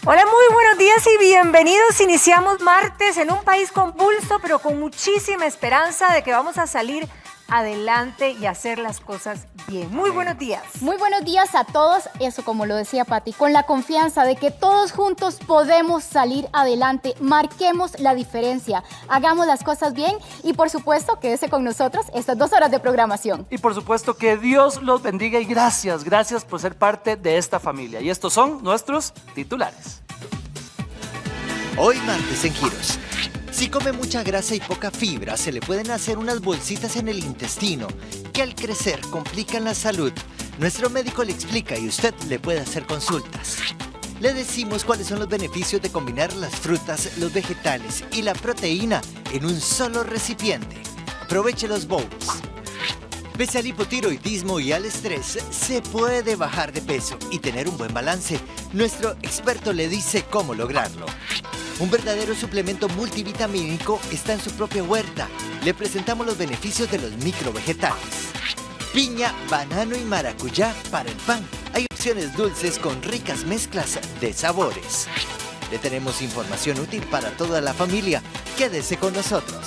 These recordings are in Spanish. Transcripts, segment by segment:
Hola, muy buenos días y bienvenidos. Iniciamos martes en un país convulso, pero con muchísima esperanza de que vamos a salir adelante y hacer las cosas bien. Muy buenos días. Muy buenos días a todos. Eso, como lo decía Pati, con la confianza de que todos juntos podemos salir adelante. Marquemos la diferencia, hagamos las cosas bien y, por supuesto, quédese con nosotros estas 2 horas de programación. Y por supuesto que Dios los bendiga y gracias por ser parte de esta familia. Y estos son nuestros titulares. Hoy martes en Giros. Si come mucha grasa y poca fibra, se le pueden hacer unas bolsitas en el intestino que al crecer complican la salud. Nuestro médico le explica y usted le puede hacer consultas. Le decimos cuáles son los beneficios de combinar las frutas, los vegetales y la proteína en un solo recipiente. Aproveche los bowls. Pese al hipotiroidismo y al estrés, se puede bajar de peso y tener un buen balance. Nuestro experto le dice cómo lograrlo. Un verdadero suplemento multivitamínico está en su propia huerta. Le presentamos los beneficios de los microvegetales. Piña, banano y maracuyá para el pan. Hay opciones dulces con ricas mezclas de sabores. Le tenemos información útil para toda la familia. Quédese con nosotros.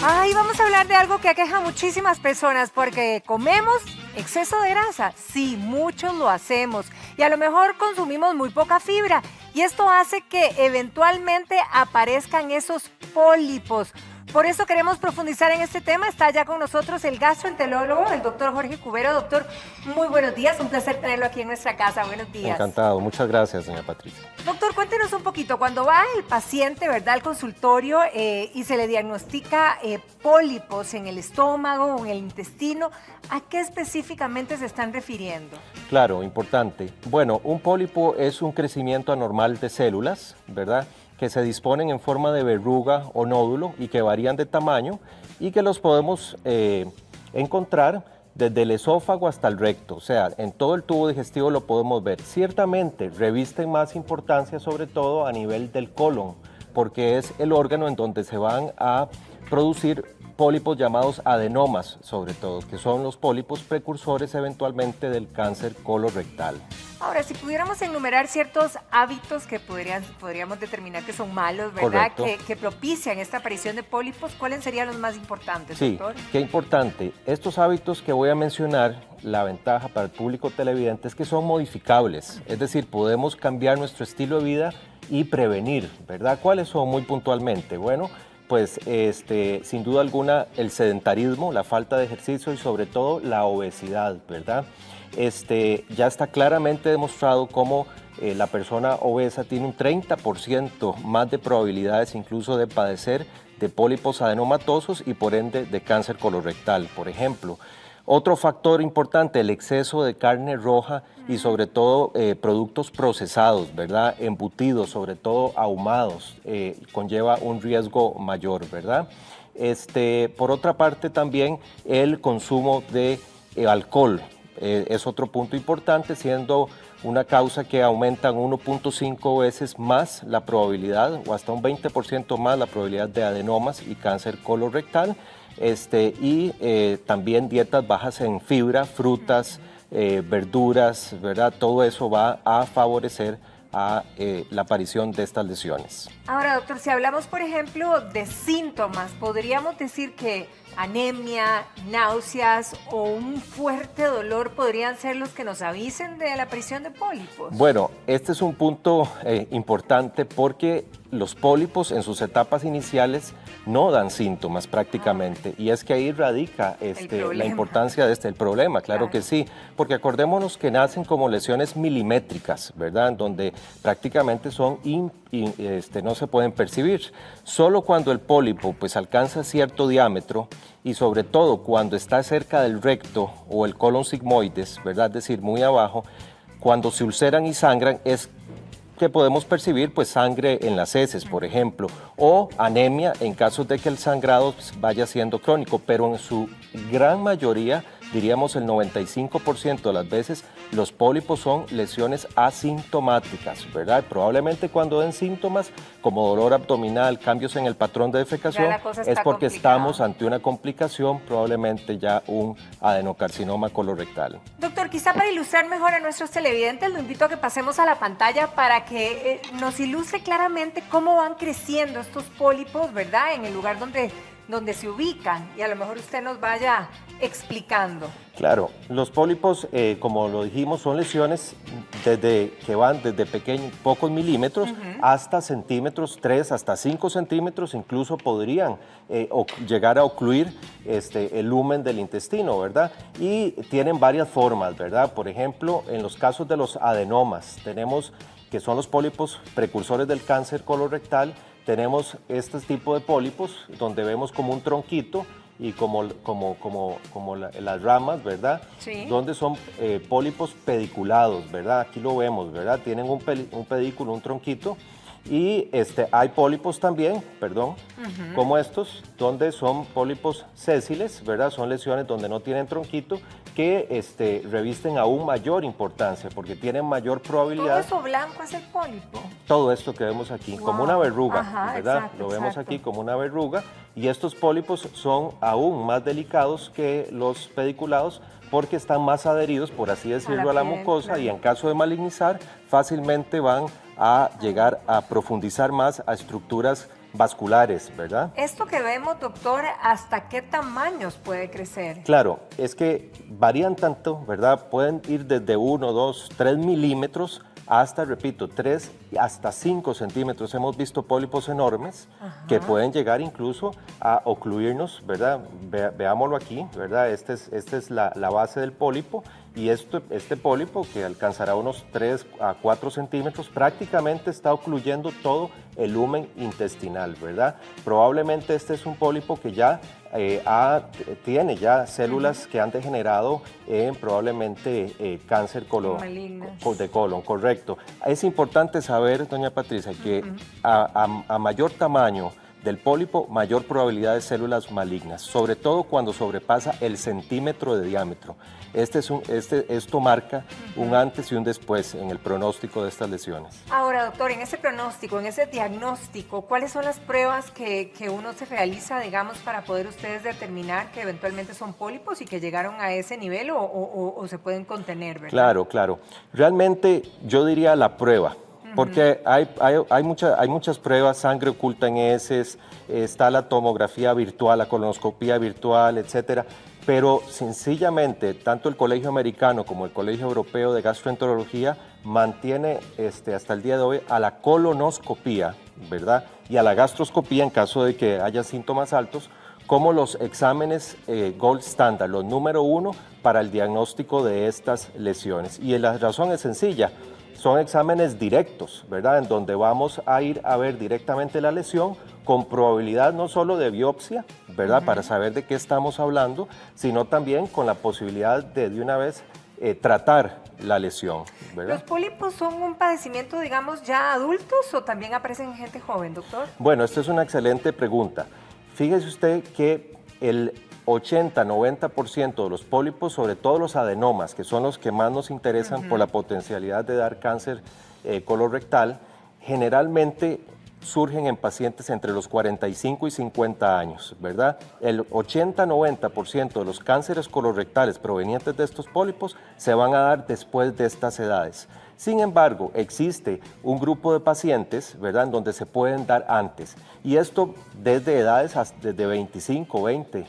Ay, vamos a hablar de algo que aqueja a muchísimas personas porque comemos exceso de grasa. Sí, muchos lo hacemos y a lo mejor consumimos muy poca fibra y esto hace que eventualmente aparezcan esos pólipos. Por eso queremos profundizar en este tema. Está ya con nosotros el gastroenterólogo, el doctor Jorge Cubero. Doctor, muy buenos días. Un placer tenerlo aquí en nuestra casa. Buenos días. Encantado. Muchas gracias, doña Patricia. Doctor, cuéntenos un poquito. Cuando va el paciente, ¿verdad?, al consultorio y se le diagnostica pólipos en el estómago o en el intestino, ¿a qué específicamente se están refiriendo? Claro, importante. Bueno, un pólipo es un crecimiento anormal de células, ¿verdad?, que se disponen en forma de verruga o nódulo y que varían de tamaño y que los podemos encontrar desde el esófago hasta el recto, o sea, en todo el tubo digestivo lo podemos ver. Ciertamente revisten más importancia sobre todo a nivel del colon, porque es el órgano en donde se van a producir pólipos llamados adenomas, sobre todo, que son los pólipos precursores eventualmente del cáncer colorectal. Ahora, si pudiéramos enumerar ciertos hábitos que podríamos determinar que son malos, ¿verdad?, que propician esta aparición de pólipos, ¿cuáles serían los más importantes, doctor? Sí, qué importante. Estos hábitos que voy a mencionar, la ventaja para el público televidente es que son modificables, es decir, podemos cambiar nuestro estilo de vida y prevenir, ¿verdad? ¿Cuáles son muy puntualmente? Bueno, pues sin duda alguna el sedentarismo, la falta de ejercicio y sobre todo la obesidad, ¿verdad? Ya está claramente demostrado cómo la persona obesa tiene un 30% más de probabilidades incluso de padecer de pólipos adenomatosos y por ende de cáncer colorectal, por ejemplo. Otro factor importante, el exceso de carne roja y sobre todo productos procesados, ¿verdad? Embutidos, sobre todo ahumados, conlleva un riesgo mayor, ¿verdad? Por otra parte también el consumo de alcohol es otro punto importante, siendo una causa que aumenta 1.5 veces más la probabilidad o hasta un 20% más la probabilidad de adenomas y cáncer colorectal. También dietas bajas en fibra, frutas, verduras, ¿verdad? Todo eso va a favorecer a la aparición de estas lesiones. Ahora, doctor, si hablamos, por ejemplo, de síntomas, ¿podríamos decir que anemia, náuseas o un fuerte dolor podrían ser los que nos avisen de la aparición de pólipos? Bueno, este es un punto importante porque los pólipos en sus etapas iniciales no dan síntomas prácticamente y es que ahí radica la importancia de el problema, claro que sí, porque acordémonos que nacen como lesiones milimétricas, ¿verdad?, en donde prácticamente son no se pueden percibir. Solo cuando el pólipo pues alcanza cierto diámetro y sobre todo cuando está cerca del recto o el colon sigmoides, ¿verdad?, es decir, muy abajo, cuando se ulceran y sangran es que podemos percibir pues sangre en las heces, por ejemplo, o anemia en caso de que el sangrado vaya siendo crónico, pero en su gran mayoría diríamos el 95% de las veces, los pólipos son lesiones asintomáticas, ¿verdad? Probablemente cuando den síntomas como dolor abdominal, cambios en el patrón de defecación, la cosa es está porque complicada. estamos ante una complicación, probablemente ya un adenocarcinoma colorectal. Doctor, quizá para ilustrar mejor a nuestros televidentes, lo invito a que pasemos a la pantalla para que nos ilustre claramente cómo van creciendo estos pólipos, ¿verdad? En el lugar donde se ubican, y a lo mejor usted nos vaya explicando. Claro, los pólipos, como lo dijimos, son lesiones que van desde pequeños, pocos milímetros, hasta centímetros, 3 hasta 5 centímetros, incluso podrían llegar a ocluir el lumen del intestino, ¿verdad? Y tienen varias formas, ¿verdad? Por ejemplo, en los casos de los adenomas, tenemos que son los pólipos precursores del cáncer colorectal. Tenemos este tipo de pólipos donde vemos como un tronquito y como las ramas, ¿verdad? Sí. Donde son pólipos pediculados, ¿verdad? Aquí lo vemos, ¿verdad? Tienen un pedículo, un tronquito. Y hay pólipos también, como estos, donde son pólipos sésiles, ¿verdad? Son lesiones donde no tienen tronquito, que revisten aún mayor importancia, porque tienen mayor probabilidad. Todo eso blanco es el pólipo. Todo esto que vemos aquí, Wow. como una verruga, Ajá, ¿verdad? exacto, Lo vemos exacto. aquí como una verruga, y estos pólipos son aún más delicados que los pediculados, porque están más adheridos, por así decirlo, a la piel, mucosa, claro. y en caso de malignizar, fácilmente van a llegar a profundizar más a estructuras vasculares, ¿verdad? Esto que vemos, doctor, ¿hasta qué tamaños puede crecer? Claro, es que varían tanto, ¿verdad? Pueden ir desde 1, 2, 3 milímetros hasta, repito, 3 hasta 5 centímetros. Hemos visto pólipos enormes que pueden llegar incluso a ocluirnos, ¿verdad? Veámoslo aquí, ¿verdad? Esta es la base del pólipo, y este pólipo, que alcanzará unos 3 a 4 centímetros, prácticamente está ocluyendo todo el lumen intestinal, ¿verdad? Probablemente este es un pólipo que ya tiene ya células que han degenerado en probablemente cáncer de colon, correcto. Es importante saber, doña Patricia, que a mayor tamaño del pólipo, mayor probabilidad de células malignas, sobre todo cuando sobrepasa el centímetro de diámetro. Esto marca un antes y un después en el pronóstico de estas lesiones. Ahora, doctor, en ese pronóstico, en ese diagnóstico, ¿cuáles son las pruebas que uno se realiza, digamos, para poder ustedes determinar que eventualmente son pólipos y que llegaron a ese nivel o se pueden contener, ¿verdad? Claro. Realmente yo diría la prueba. Porque hay muchas pruebas, sangre oculta en heces, está la tomografía virtual, la colonoscopía virtual, etcétera. Pero sencillamente, tanto el Colegio Americano como el Colegio Europeo de Gastroenterología mantiene hasta el día de hoy a la colonoscopía, ¿verdad? Y a la gastroscopía en caso de que haya síntomas altos, como los exámenes gold standard, los número 1 para el diagnóstico de estas lesiones. Y la razón es sencilla. Son exámenes directos, ¿verdad? En donde vamos a ir a ver directamente la lesión con probabilidad no solo de biopsia, ¿verdad? Para saber de qué estamos hablando, sino también con la posibilidad de una vez tratar la lesión, ¿verdad? ¿Los pólipos son un padecimiento, digamos, ya adultos o también aparecen en gente joven, doctor? Bueno, esta es una excelente pregunta. Fíjese usted que el 80-90% de los pólipos, sobre todo los adenomas, que son los que más nos interesan por la potencialidad de dar cáncer colorectal, generalmente surgen en pacientes entre los 45 y 50 años, ¿verdad? El 80-90% de los cánceres colorectales provenientes de estos pólipos se van a dar después de estas edades. Sin embargo, existe un grupo de pacientes, ¿verdad?, en donde se pueden dar antes. Y esto desde edades desde 25, 20,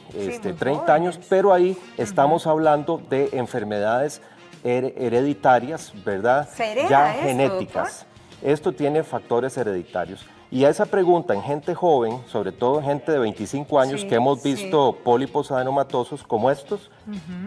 30 años, pero ahí estamos hablando de enfermedades hereditarias, ¿verdad? ¿Se hereda ya esto, genéticas. Esto tiene factores hereditarios. Y a esa pregunta en gente joven, sobre todo en gente de 25 años, que hemos visto pólipos adenomatosos como estos,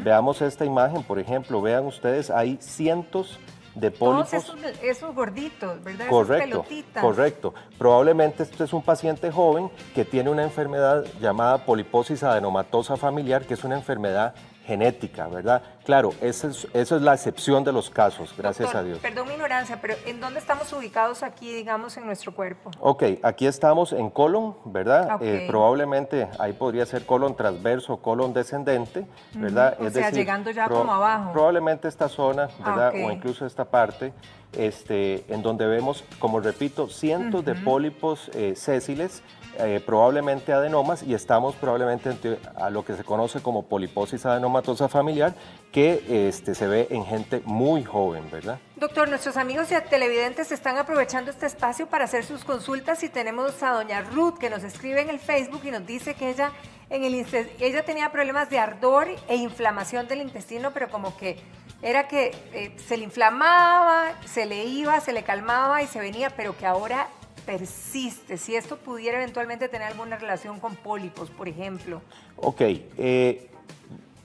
veamos esta imagen, por ejemplo, vean ustedes, hay cientos de pólipos. Todos esos gorditos, ¿verdad? Correcto, esas pelotitas. correcto. Probablemente este es un paciente joven que tiene una enfermedad llamada poliposis adenomatosa familiar, que es una enfermedad genética, ¿verdad? Claro, esa es la excepción de los casos, gracias Doctor, a Dios. Perdón mi ignorancia, pero ¿en dónde estamos ubicados aquí, digamos, en nuestro cuerpo? Ok, aquí estamos en colon, ¿verdad? Ok. Probablemente ahí podría ser colon transverso, colon descendente, ¿verdad? O sea, llegando ya como abajo. Probablemente esta zona, ¿verdad? ok. O incluso esta parte, en donde vemos, como repito, cientos de pólipos sésiles, probablemente adenomas, y estamos probablemente a lo que se conoce como poliposis adenomatosa familiar, que se ve en gente muy joven, ¿verdad? Doctor, nuestros amigos y televidentes están aprovechando este espacio para hacer sus consultas y tenemos a doña Ruth que nos escribe en el Facebook y nos dice que ella tenía problemas de ardor e inflamación del intestino, pero como que era que se le inflamaba, se le iba, se le calmaba y se venía, pero que ahora persiste. Si esto pudiera eventualmente tener alguna relación con pólipos, por ejemplo. Ok,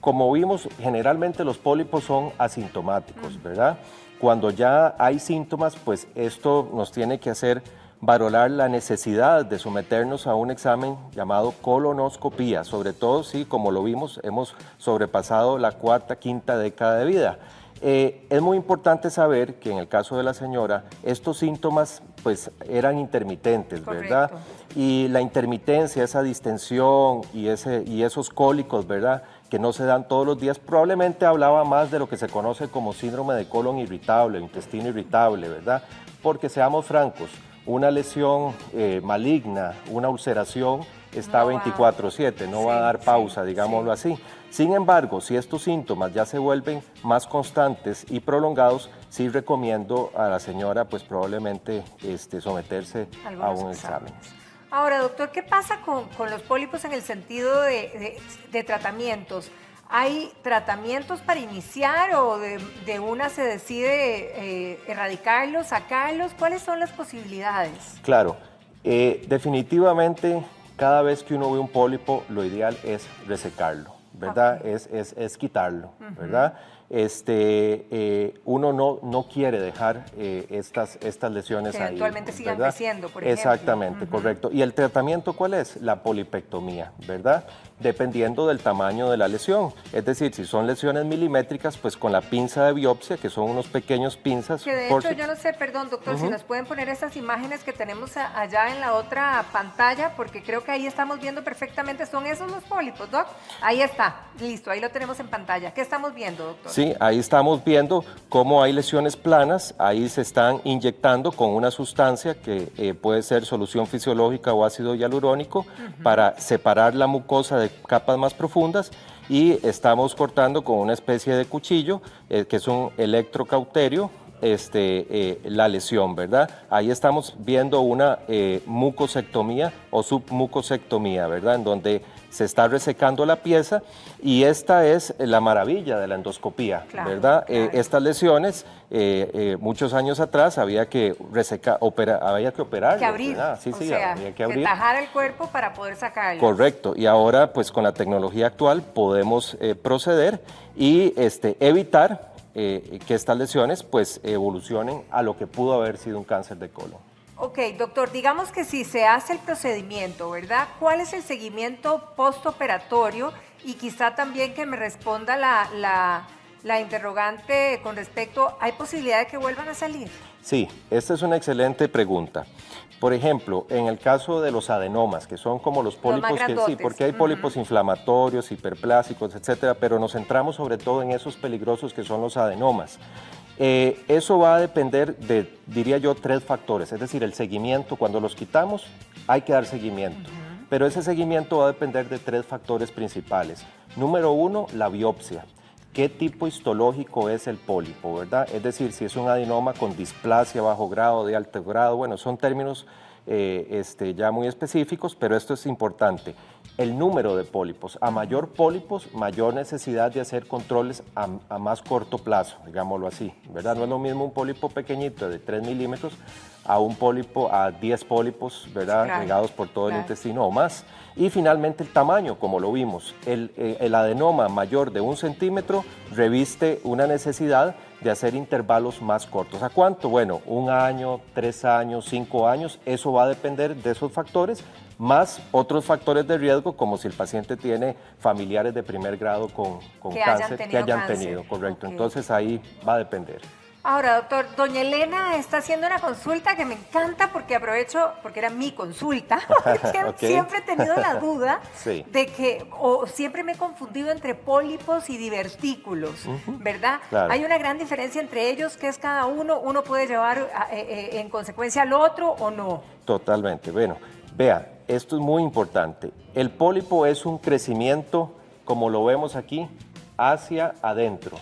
como vimos, generalmente los pólipos son asintomáticos, ¿verdad? Cuando ya hay síntomas, pues esto nos tiene que hacer valorar la necesidad de someternos a un examen llamado colonoscopía, sobre todo si, como lo vimos, hemos sobrepasado la cuarta, quinta década de vida. Es muy importante saber que en el caso de la señora, estos síntomas pues eran intermitentes, ¿verdad? Correcto. Y la intermitencia, esa distensión y esos cólicos, ¿verdad?, que no se dan todos los días, probablemente hablaba más de lo que se conoce como síndrome de colon irritable, intestino irritable, ¿verdad? Porque seamos francos, una lesión maligna, una ulceración, está No va- 24/7, no va a dar pausa, digámoslo así. Sin embargo, si estos síntomas ya se vuelven más constantes y prolongados, sí recomiendo a la señora pues probablemente someterse a Algunos un exámenes. examen. Ahora, doctor, ¿qué pasa con los pólipos en el sentido de tratamientos? ¿Hay tratamientos para iniciar o de una se decide erradicarlos, sacarlos? ¿Cuáles son las posibilidades? Claro, definitivamente cada vez que uno ve un pólipo, lo ideal es resecarlo, ¿verdad? Ok. Es quitarlo, ¿verdad? Uno no quiere dejar estas lesiones Que ahí. eventualmente sigan ¿verdad? creciendo, por ejemplo. Exactamente, correcto. ¿Y el tratamiento cuál es? La polipectomía, ¿verdad? Dependiendo del tamaño de la lesión. Es decir, si son lesiones milimétricas, pues con la pinza de biopsia, que son unos pequeños pinzas. Que de hecho, yo no sé, perdón, doctor, si nos pueden poner esas imágenes que tenemos allá en la otra pantalla, porque creo que ahí estamos viendo perfectamente, son esos los pólipos, ¿doc? Ahí está, listo, ahí lo tenemos en pantalla. ¿Qué estamos viendo, doctor? Sí, ahí estamos viendo cómo hay lesiones planas, ahí se están inyectando con una sustancia que puede ser solución fisiológica o ácido hialurónico para separar la mucosa de capas más profundas, y estamos cortando con una especie de cuchillo, que es un electrocauterio, la lesión, ¿verdad? Ahí estamos viendo una mucosectomía o submucosectomía, ¿verdad? En donde se está resecando la pieza, y esta es la maravilla de la endoscopía, Claro, ¿verdad? claro. Estas lesiones, muchos años atrás había que operar. Que abrir, Sí, o sí, sea, había que abrir. tajar el cuerpo para poder sacarlo. Correcto, y ahora pues con la tecnología actual podemos proceder y evitar que estas lesiones pues evolucionen a lo que pudo haber sido un cáncer de colon. Ok, doctor, digamos que si se hace el procedimiento, ¿verdad? ¿Cuál es el seguimiento postoperatorio? Y quizá también que me responda la interrogante con respecto, ¿hay posibilidad de que vuelvan a salir? Sí, esta es una excelente pregunta. Por ejemplo, en el caso de los adenomas, que son como los pólipos más que sí, grandotes. porque hay pólipos inflamatorios, hiperplásicos, etcétera, pero nos centramos sobre todo en esos peligrosos que son los adenomas. Eso va a depender de, diría yo, 3 factores, es decir, el seguimiento. Cuando los quitamos, hay que dar seguimiento, pero ese seguimiento va a depender de 3 factores principales. Número 1, la biopsia. ¿Qué tipo histológico es el pólipo, verdad? Es decir, si es un adenoma con displasia bajo grado, de alto grado, bueno, son términos ya muy específicos, pero esto es importante. El número de pólipos. A mayor pólipos, mayor necesidad de hacer controles a más corto plazo, digámoslo así, ¿verdad? No es lo mismo un pólipo pequeñito de 3 milímetros a un pólipo, a 10 pólipos, ¿verdad? Claro, Regados por todo el claro. intestino o más. Y finalmente el tamaño, como lo vimos. El adenoma mayor de 1 centímetro reviste una necesidad de hacer intervalos más cortos. ¿A cuánto? Bueno, 1 año, 3 años, 5 años, eso va a depender de esos factores, más otros factores de riesgo, como si el paciente tiene familiares de primer grado con Que hayan cáncer, tenido que hayan cáncer. tenido, correcto. Ok. Entonces ahí va a depender. Ahora, doctor, doña Elena está haciendo una consulta que me encanta porque aprovecho, porque era mi consulta, porque Ok. siempre he tenido la duda Sí. de que, o siempre me he confundido entre pólipos y divertículos, ¿verdad? Claro. Hay una gran diferencia entre ellos, ¿qué es cada uno? ¿Uno puede llevar en consecuencia al otro o no? Totalmente. Bueno, vea, esto es muy importante. El pólipo es un crecimiento, como lo vemos aquí, hacia adentro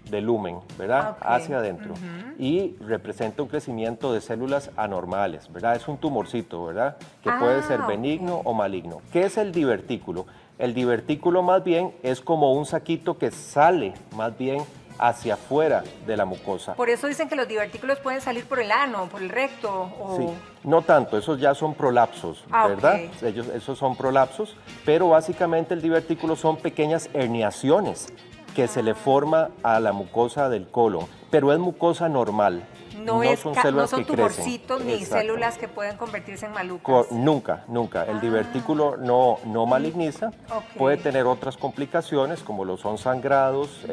del lumen, ¿verdad? Ok. Hacia adentro. Y representa un crecimiento de células anormales, ¿verdad? Es un tumorcito, ¿verdad? Que puede ser ok. benigno o maligno. ¿Qué es el divertículo? El divertículo más bien es como un saquito que sale más bien hacia afuera de la mucosa. Por eso dicen que los divertículos pueden salir por el ano, por el recto, o... Sí, no tanto, esos ya son prolapsos, Ah, ¿verdad? ok. Esos son prolapsos, pero básicamente el divertículo son pequeñas herniaciones que se le forma a la mucosa del colon, pero es mucosa normal. No son células que tumorcitos crecen. ni Exacto. células que pueden convertirse en malucas. Nunca, nunca. El divertículo no maligniza. Ok. Puede tener otras complicaciones como lo son sangrados,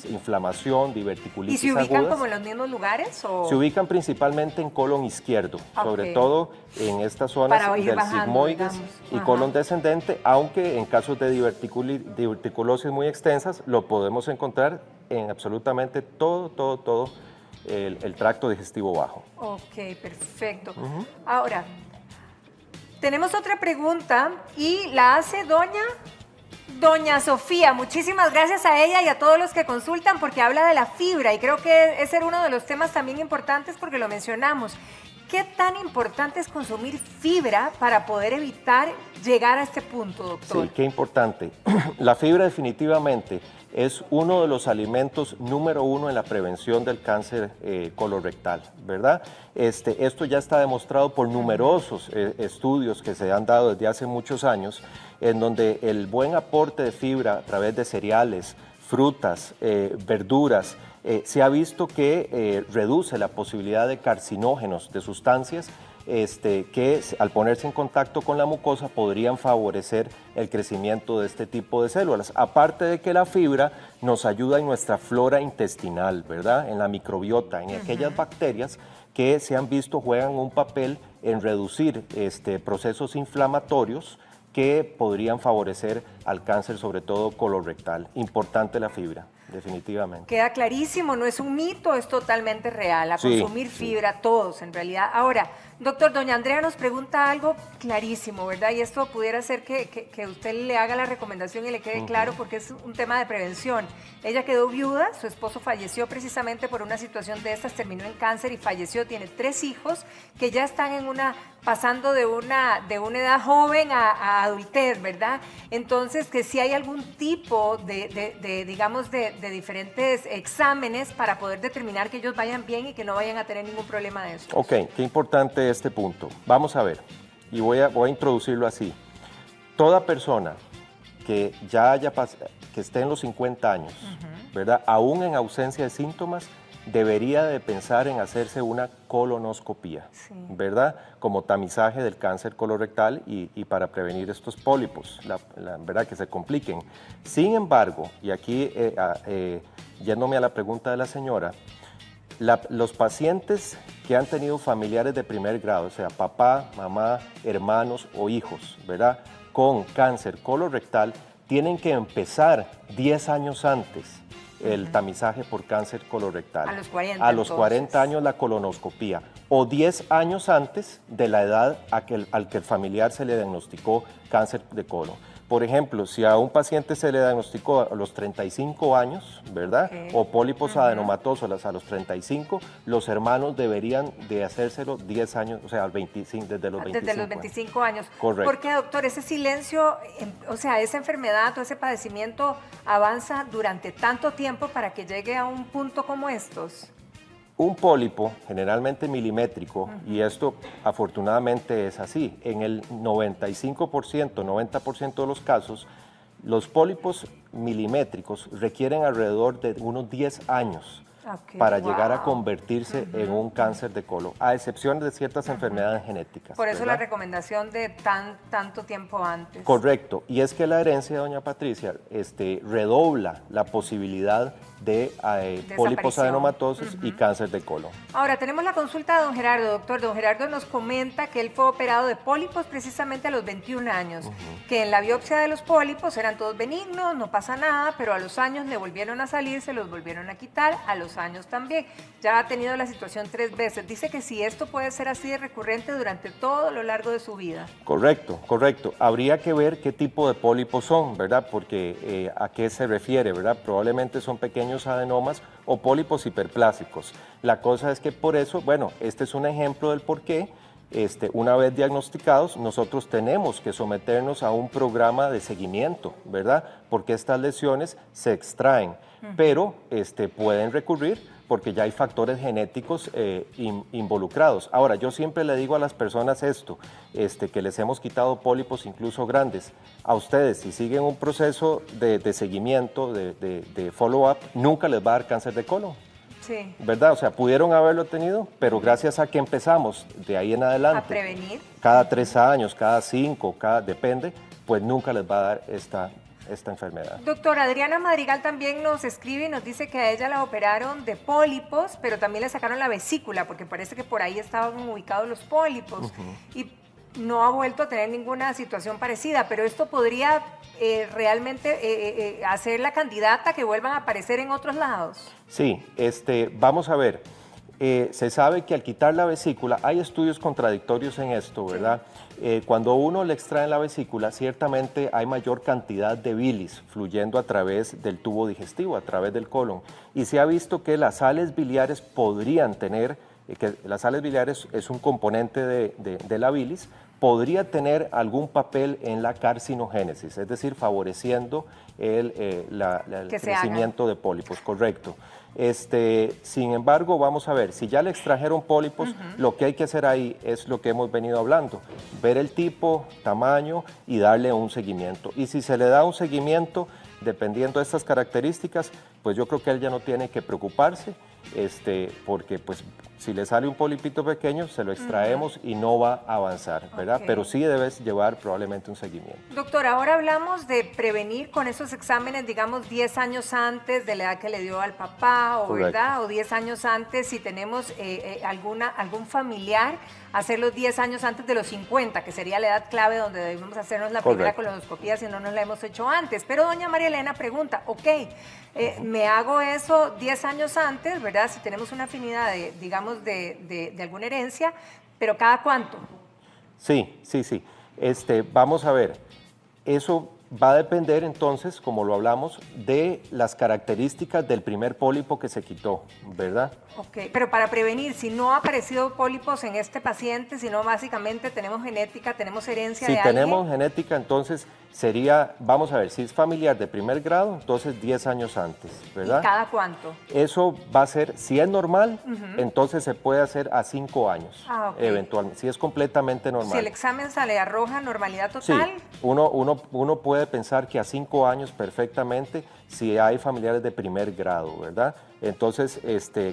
inflamación, diverticulitis ¿Y se ubican agudas. como en los mismos lugares? O... Se ubican principalmente en colon izquierdo, sobre Ok. todo en estas zonas Para ir del bajando, sigmoides digamos. y Ajá. colon descendente, aunque en casos de diverticulosis muy extensas lo podemos encontrar en absolutamente todo el tracto digestivo bajo. Ok, perfecto. Ahora, tenemos otra pregunta y la hace Doña Sofía. Muchísimas gracias a ella y a todos los que consultan porque habla de la fibra y creo que ese era uno de los temas también importantes porque lo mencionamos. ¿Qué tan importante es consumir fibra para poder evitar llegar a este punto, doctor? Sí, qué importante. La fibra definitivamente es uno de los alimentos número uno en la prevención del cáncer colorectal, ¿verdad? Esto ya está demostrado por numerosos estudios que se han dado desde hace muchos años, en donde el buen aporte de fibra a través de cereales, frutas, verduras, se ha visto que reduce la posibilidad de carcinógenos, de sustancias que al ponerse en contacto con la mucosa podrían favorecer el crecimiento de este tipo de células. Aparte de que la fibra nos ayuda en nuestra flora intestinal, ¿verdad? En la microbiota, en aquellas bacterias que se han visto juegan un papel en reducir procesos inflamatorios que podrían favorecer al cáncer, sobre todo colorectal. Importante la fibra, definitivamente. Queda clarísimo, no es un mito, es totalmente real, a Sí, consumir sí. fibra todos en realidad. Ahora, doctor, doña Andrea nos pregunta algo clarísimo, ¿verdad? Y esto pudiera ser que usted le haga la recomendación y le quede claro porque es un tema de prevención. Ella quedó viuda, su esposo falleció precisamente por una situación de estas, terminó en cáncer y falleció, tiene 3 hijos que ya están pasando de una edad joven a adultez, ¿verdad? Entonces, que si hay algún tipo de diferentes exámenes para poder determinar que ellos vayan bien y que no vayan a tener ningún problema de eso. Ok, qué importante este punto. Vamos a ver, y voy a introducirlo así. Toda persona que que esté en los 50 años, ¿verdad? Aún en ausencia de síntomas, debería de pensar en hacerse una colonoscopía, Sí. ¿verdad? Como tamizaje del cáncer colorectal y para prevenir estos pólipos, ¿verdad? Que se compliquen. Sin embargo, y aquí yéndome a la pregunta de la señora, los pacientes que han tenido familiares de primer grado, o sea, papá, mamá, hermanos o hijos, ¿verdad? Con cáncer colorectal, tienen que empezar 10 años antes el tamizaje por cáncer colorectal. A los 40, A los entonces. 40 años la colonoscopía. O 10 años antes de la edad al que el familiar se le diagnosticó cáncer de colon. Por ejemplo, si a un paciente se le diagnosticó a los 35 años, ¿verdad? Ok. O pólipos adenomatosos a los 35, los hermanos deberían de hacérselo 10 años, o sea, desde los 25 Desde los 25 años. Correcto. ¿Por qué, doctor? Ese silencio, o sea, esa enfermedad o ese padecimiento avanza durante tanto tiempo para que llegue a un punto como estos. Un pólipo, generalmente milimétrico, y esto afortunadamente es así, en el 95%, 90% de los casos, los pólipos milimétricos requieren alrededor de unos 10 años para llegar a convertirse en un cáncer de colon, a excepción de ciertas enfermedades genéticas. Por eso ¿verdad? la recomendación de tanto tiempo antes. Correcto, y es que la herencia, doña Patricia, redobla la posibilidad de pólipos adenomatosos y cáncer de colon. Ahora, tenemos la consulta de don Gerardo. Doctor, don Gerardo nos comenta que él fue operado de pólipos precisamente a los 21 años, que en la biopsia de los pólipos eran todos benignos, no pasa nada, pero a los años le volvieron a salir, se los volvieron a quitar, a los años también. Ya ha tenido la situación 3 veces. Dice que si esto puede ser así de recurrente durante todo lo largo de su vida. Correcto, correcto. Habría que ver qué tipo de pólipos son, ¿verdad? Porque a qué se refiere, ¿verdad? Probablemente son pequeños adenomas o pólipos hiperplásicos. La cosa es que por eso, bueno, este es un ejemplo del por qué, una vez diagnosticados, nosotros tenemos que someternos a un programa de seguimiento, ¿verdad? Porque estas lesiones se extraen, pero pueden recurrir porque ya hay factores genéticos involucrados. Ahora, yo siempre le digo a las personas esto, que les hemos quitado pólipos incluso grandes. A ustedes, si siguen un proceso de seguimiento, de follow-up, nunca les va a dar cáncer de colon. Sí. ¿Verdad? O sea, pudieron haberlo tenido, pero gracias a que empezamos de ahí en adelante. A prevenir. Cada 3 años, cada 5, depende, pues nunca les va a dar esta enfermedad. Doctora, Adriana Madrigal también nos escribe y nos dice que a ella la operaron de pólipos, pero también le sacaron la vesícula, porque parece que por ahí estaban ubicados los pólipos. Y no ha vuelto a tener ninguna situación parecida, pero esto podría realmente hacer la candidata que vuelvan a aparecer en otros lados. Sí, vamos a ver. Se sabe que al quitar la vesícula, hay estudios contradictorios en esto, ¿verdad? Cuando uno le extrae la vesícula, ciertamente hay mayor cantidad de bilis fluyendo a través del tubo digestivo, a través del colon. Y se ha visto que las sales biliares podrían tener, que las sales biliares es un componente de la bilis, podría tener algún papel en la carcinogénesis, es decir, favoreciendo el crecimiento de pólipos, correcto. Sin embargo, vamos a ver, si ya le extrajeron pólipos, lo que hay que hacer ahí es lo que hemos venido hablando, ver el tipo, tamaño y darle un seguimiento. Y si se le da un seguimiento, dependiendo de estas características, pues yo creo que él ya no tiene que preocuparse, porque pues si le sale un polipito pequeño, se lo extraemos y no va a avanzar, ¿verdad? Okay. Pero sí debes llevar probablemente un seguimiento. Doctor, ahora hablamos de prevenir con esos exámenes, digamos, 10 años antes de la edad que le dio al papá, o Correcto. ¿verdad? O 10 años antes, si tenemos algún familiar, hacerlo 10 años antes de los 50, que sería la edad clave donde debemos hacernos la primera colonoscopia si no nos la hemos hecho antes. Pero doña María Elena pregunta, ok, me hago eso 10 años antes, ¿verdad? Si tenemos una afinidad, digamos, de alguna herencia, pero ¿cada cuánto? Sí. Vamos a ver, eso va a depender entonces, como lo hablamos, de las características del primer pólipo que se quitó, ¿verdad? Ok, pero para prevenir, si no ha aparecido pólipos en este paciente, sino básicamente tenemos genética, tenemos herencia de Si alguien. tenemos genética, entonces sería, vamos a ver, si es familiar de primer grado, entonces 10 años antes, ¿verdad? ¿Y cada cuánto? Eso va a ser, si es normal, entonces se puede hacer a 5 años, Ah, ok. eventualmente, si es completamente normal. Si el examen sale arroja normalidad Sí, total. uno puede pensar que a 5 años perfectamente, si hay familiares de primer grado, ¿verdad? Entonces,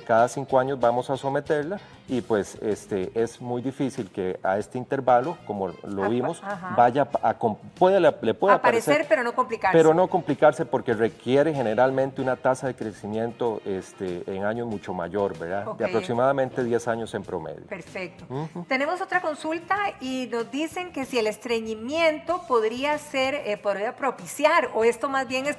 cada 5 años vamos a someterla y pues es muy difícil que a este intervalo, como lo vimos, vaya le puede Aparecer, pero no complicarse. pero no complicarse porque requiere generalmente una tasa de crecimiento en años mucho mayor, ¿verdad? Ok. De aproximadamente 10 años en promedio. Perfecto. Tenemos otra consulta y nos dicen que si el estreñimiento podría propiciar, o esto más bien es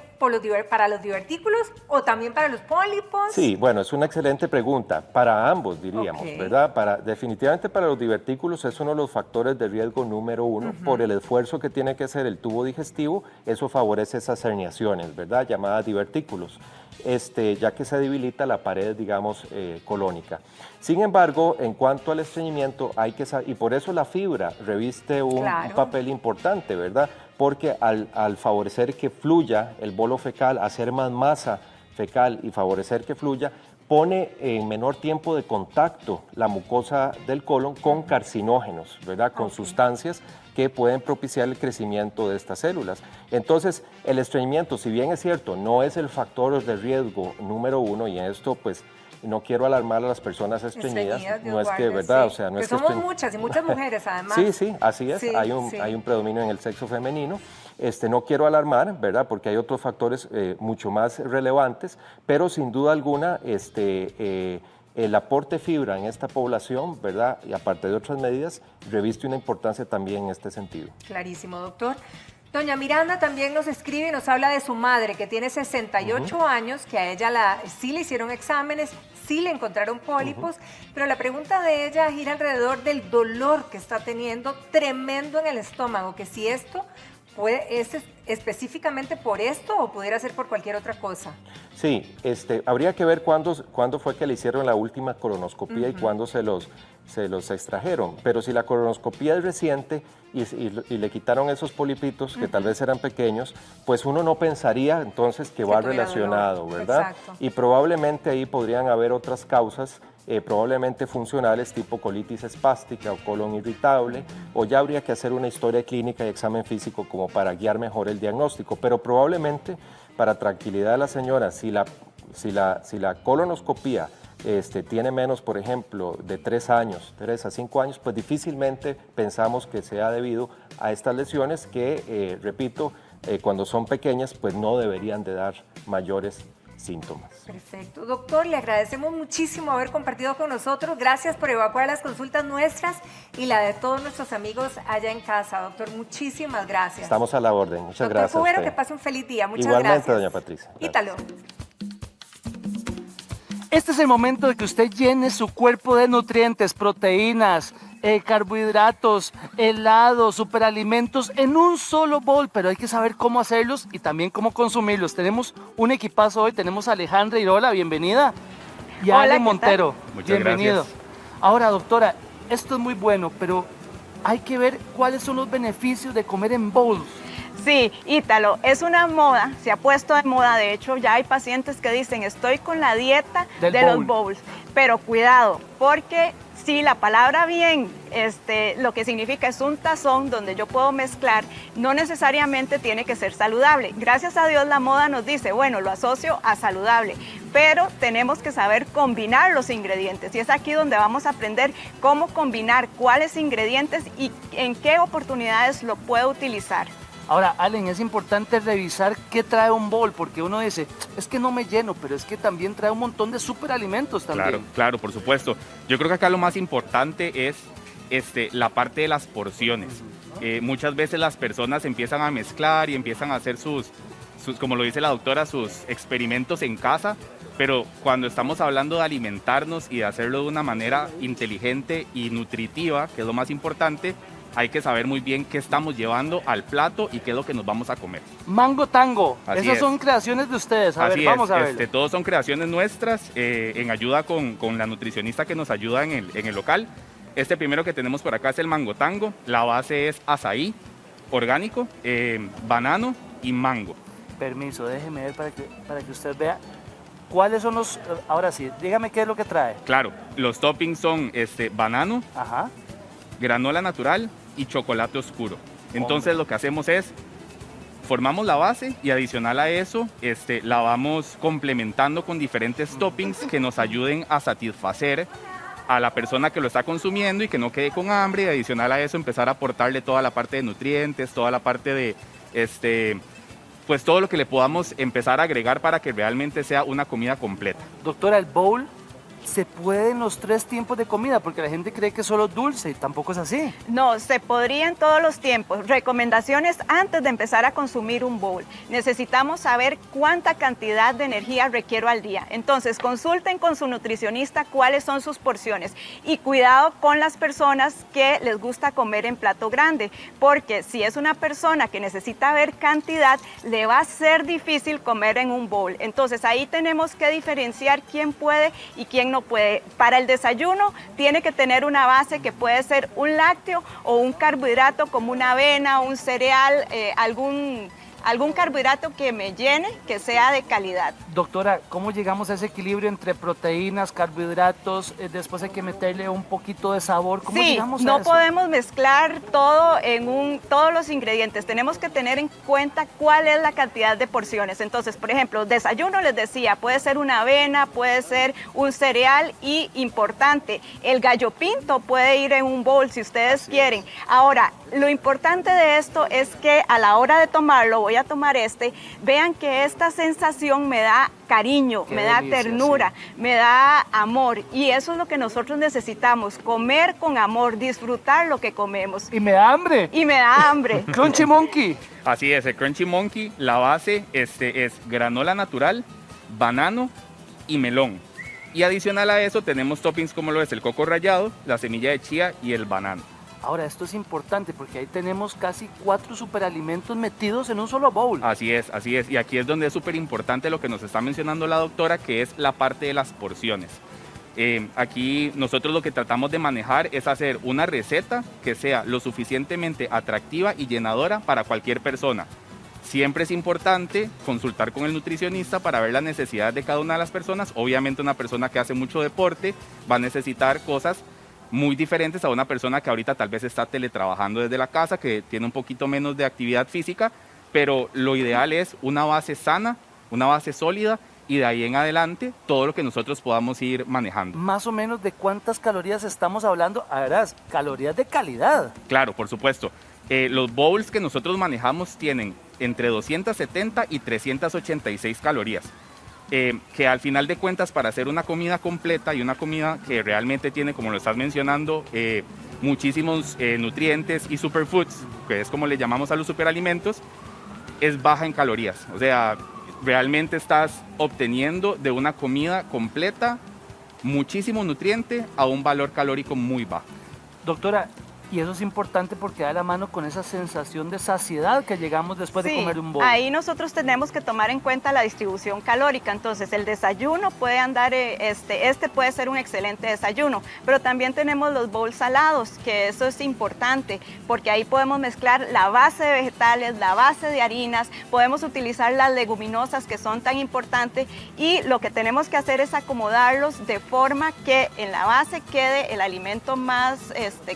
para los divertículos o también para los pólipos. Sí, bueno, es una excelente pregunta. Para ambos, diríamos, Ok. ¿verdad? Definitivamente para los divertículos es uno de los factores de riesgo número 1 por el esfuerzo que tiene que hacer el tubo digestivo. Eso favorece esas herniaciones, ¿verdad? Llamadas divertículos, ya que se debilita la pared, digamos, colónica. Sin embargo, en cuanto al estreñimiento, hay que saber, y por eso la fibra reviste un papel importante, ¿verdad? Porque al favorecer que fluya el bolo fecal, hacer más masa fecal y favorecer que fluya, pone en menor tiempo de contacto la mucosa del colon con carcinógenos, ¿verdad? Con sustancias que pueden propiciar el crecimiento de estas células. Entonces, el estreñimiento, si bien es cierto, no es el factor de riesgo número 1, y en esto pues no quiero alarmar a las personas estreñidas, no es que, ¿verdad? Sí. O sea, no que es que somos muchas y muchas mujeres además. Sí, así es, Sí, hay un predominio en el sexo femenino. No quiero alarmar, ¿verdad? Porque hay otros factores mucho más relevantes, pero sin duda alguna el aporte de fibra en esta población, ¿verdad? Y aparte de otras medidas, reviste una importancia también en este sentido. Clarísimo, doctor. Doña Miranda también nos escribe y nos habla de su madre, que tiene 68 años, que a ella sí le hicieron exámenes, sí le encontraron pólipos, pero la pregunta de ella gira alrededor del dolor que está teniendo tremendo en el estómago, que si esto ¿es específicamente por esto o pudiera ser por cualquier otra cosa? Sí, habría que ver cuándo fue que le hicieron la última colonoscopía y cuándo se los extrajeron. Pero si la colonoscopía es reciente y le quitaron esos polipitos que tal vez eran pequeños, pues uno no pensaría entonces que va relacionado, dolor. ¿verdad? Exacto. Y probablemente ahí podrían haber otras causas probablemente funcionales tipo colitis espástica o colon irritable, o ya habría que hacer una historia clínica y examen físico como para guiar mejor el diagnóstico, pero probablemente para tranquilidad de la señora, si la colonoscopía tiene menos, por ejemplo, de 3 a 5 años, pues difícilmente pensamos que sea debido a estas lesiones que, repito, cuando son pequeñas, pues no deberían de dar mayores síntomas. Perfecto. Doctor, le agradecemos muchísimo haber compartido con nosotros. Gracias por evacuar las consultas nuestras y la de todos nuestros amigos allá en casa. Doctor, muchísimas gracias. Estamos a la orden. Muchas gracias. Doctor Cubero, que pase un feliz día. Muchas Igualmente, gracias. doña Patricia. Ítalo. Este es el momento de que usted llene su cuerpo de nutrientes, proteínas, carbohidratos, helados, superalimentos en un solo bol, pero hay que saber cómo hacerlos y también cómo consumirlos. Tenemos un equipazo hoy, tenemos a Alejandra Irola, bienvenida, y a Ale Montero, bienvenido. Gracias. Ahora, doctora, esto es muy bueno, pero hay que ver cuáles son los beneficios de comer en bowls. Sí, Ítalo, es una moda, se ha puesto de moda, de hecho ya hay pacientes que dicen estoy con la dieta de los bowls, pero cuidado, porque sí, la palabra bien, lo que significa es un tazón donde yo puedo mezclar, no necesariamente tiene que ser saludable. Gracias a Dios la moda nos dice, bueno, lo asocio a saludable, pero tenemos que saber combinar los ingredientes y es aquí donde vamos a aprender cómo combinar cuáles ingredientes y en qué oportunidades lo puedo utilizar. Ahora, Allen, es importante revisar qué trae un bowl, porque uno dice, es que no me lleno, pero es que también trae un montón de superalimentos también. Claro, por supuesto. Yo creo que acá lo más importante es la parte de las porciones. Muchas veces las personas empiezan a mezclar y empiezan a hacer sus, como lo dice la doctora, sus experimentos en casa, pero cuando estamos hablando de alimentarnos y de hacerlo de una manera inteligente y nutritiva, que es lo más importante, hay que saber muy bien qué estamos llevando al plato y qué es lo que nos vamos a comer. Mango Tango, Así esas es. son creaciones de ustedes. A Así ver, vamos es. a ver. Todos son creaciones nuestras en ayuda con la nutricionista que nos ayuda en el local. Este primero que tenemos por acá es el Mango Tango. La base es azaí orgánico, banano y mango. Permiso, déjeme ver para que usted vea. ¿Cuáles son los...? Ahora sí, dígame qué es lo que trae. Claro, los toppings son banano, Ajá. granola natural y chocolate oscuro. Entonces lo que hacemos es, formamos la base y adicional a eso, la vamos complementando con diferentes toppings que nos ayuden a satisfacer a la persona que lo está consumiendo y que no quede con hambre, y adicional a eso empezar a aportarle toda la parte de nutrientes, toda la parte de, pues todo lo que le podamos empezar a agregar para que realmente sea una comida completa. Doctora, el bowl se puede en los 3 tiempos de comida, porque la gente cree que es solo dulce y tampoco es así. No, se podría en todos los tiempos. Recomendaciones antes de empezar a consumir un bowl. Necesitamos saber cuánta cantidad de energía requiero al día. Entonces, consulten con su nutricionista cuáles son sus porciones y cuidado con las personas que les gusta comer en plato grande, porque si es una persona que necesita ver cantidad, le va a ser difícil comer en un bowl. Entonces, ahí tenemos que diferenciar quién puede y quién no puede. Para el desayuno tiene que tener una base que puede ser un lácteo o un carbohidrato como una avena, un cereal, algún algún carbohidrato que me llene, que sea de calidad. Doctora, ¿cómo llegamos a ese equilibrio entre proteínas, carbohidratos? Después hay que meterle un poquito de sabor. ¿Cómo Sí, llegamos a no eso? podemos mezclar todo todos los ingredientes. Tenemos que tener en cuenta cuál es la cantidad de porciones. Entonces, por ejemplo, desayuno les decía, puede ser una avena, puede ser un cereal y importante, el gallo pinto puede ir en un bowl si ustedes quieren. Ahora, lo importante de esto es que a la hora de tomarlo, voy a tomar vean que esta sensación me da cariño, Qué me da delicia, ternura, me da amor y eso es lo que nosotros necesitamos, comer con amor, disfrutar lo que comemos. Y me da hambre. Y me da hambre. Crunchy Monkey. Así es, el Crunchy Monkey, la base es granola natural, banano y melón. Y adicional a eso tenemos toppings como lo es el coco rallado, la semilla de chía y el banano. Ahora, esto es importante porque ahí tenemos casi 4 superalimentos metidos en un solo bowl. Así es, así es. Y aquí es donde es súper importante lo que nos está mencionando la doctora, que es la parte de las porciones. Aquí nosotros lo que tratamos de manejar es hacer una receta que sea lo suficientemente atractiva y llenadora para cualquier persona. Siempre es importante consultar con el nutricionista para ver las necesidades de cada una de las personas. Obviamente una persona que hace mucho deporte va a necesitar cosas muy diferentes a una persona que ahorita tal vez está teletrabajando desde la casa, que tiene un poquito menos de actividad física, pero lo ideal es una base sana, una base sólida y de ahí en adelante todo lo que nosotros podamos ir manejando. Más o menos de cuántas calorías estamos hablando. A ver, calorías de calidad. Claro, por supuesto. Los bowls que nosotros manejamos tienen entre 270 y 386 calorías. Que al final de cuentas para hacer una comida completa y una comida que realmente tiene, como lo estás mencionando, muchísimos nutrientes y superfoods, que es como le llamamos a los superalimentos, es baja en calorías. O sea, realmente estás obteniendo de una comida completa muchísimo nutriente a un valor calórico muy bajo. Doctora, y eso es importante porque da de la mano con esa sensación de saciedad que llegamos después de comer un bowl. Ahí nosotros tenemos que tomar en cuenta la distribución calórica. Entonces, el desayuno puede andar, puede ser un excelente desayuno, pero también tenemos los bowls salados, que eso es importante, porque ahí podemos mezclar la base de vegetales, la base de harinas, podemos utilizar las leguminosas que son tan importantes y lo que tenemos que hacer es acomodarlos de forma que en la base quede el alimento más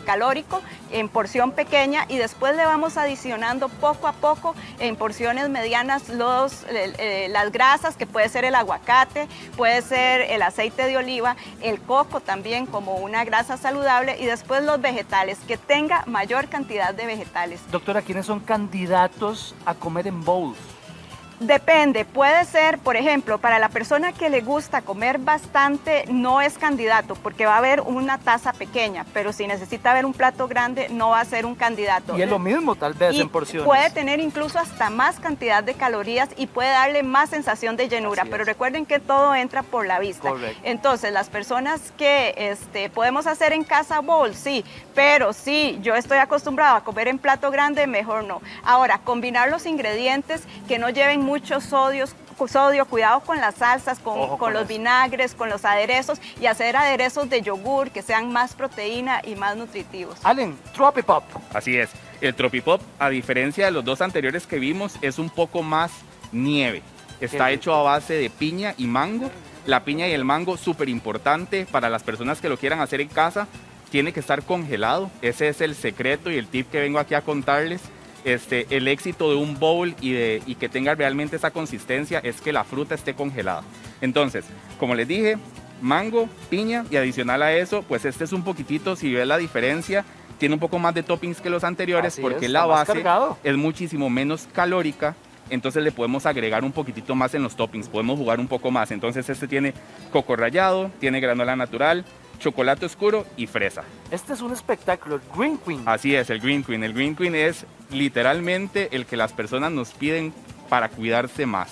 calórico en porción pequeña y después le vamos adicionando poco a poco en porciones medianas las grasas, que puede ser el aguacate, puede ser el aceite de oliva, el coco también como una grasa saludable y después los vegetales, que tenga mayor cantidad de vegetales. Doctora, ¿quiénes son candidatos a comer en bowls? Depende, puede ser, por ejemplo, para la persona que le gusta comer bastante, no es candidato, porque va a haber una taza pequeña, pero si necesita ver un plato grande, no va a ser un candidato. Y es lo mismo tal vez y en porciones. puede tener incluso hasta más cantidad de calorías y puede darle más sensación de llenura, pero recuerden que todo entra por la vista. Correcto. Entonces, las personas que podemos hacer en casa bowl, sí, pero si yo estoy acostumbrado a comer en plato grande, mejor no. Ahora, combinar los ingredientes que no lleven mucho sodio, cuidado con las salsas, con los vinagres, con los aderezos y hacer aderezos de yogur que sean más proteína y más nutritivos. Allen, Tropipop. Así es, el Tropipop, a diferencia de los dos anteriores que vimos, es un poco más nieve. Está hecho a base de piña y mango. La piña y el mango, súper importante para las personas que lo quieran hacer en casa, tiene que estar congelado. Ese es el secreto y el tip que vengo aquí a contarles. El éxito de un bowl y que tenga realmente esa consistencia es que la fruta esté congelada. Entonces, como les dije, mango, piña y adicional a eso, pues este es un poquitito, si ves la diferencia, tiene un poco más de toppings que los anteriores. Así porque la base es muchísimo menos calórica, entonces le podemos agregar un poquitito más en los toppings, podemos jugar un poco más. Entonces este tiene coco rallado, tiene granola natural, chocolate oscuro y fresa. Este es un espectáculo, el Green Queen. Así es, el Green Queen. El Green Queen es literalmente el que las personas nos piden para cuidarse más.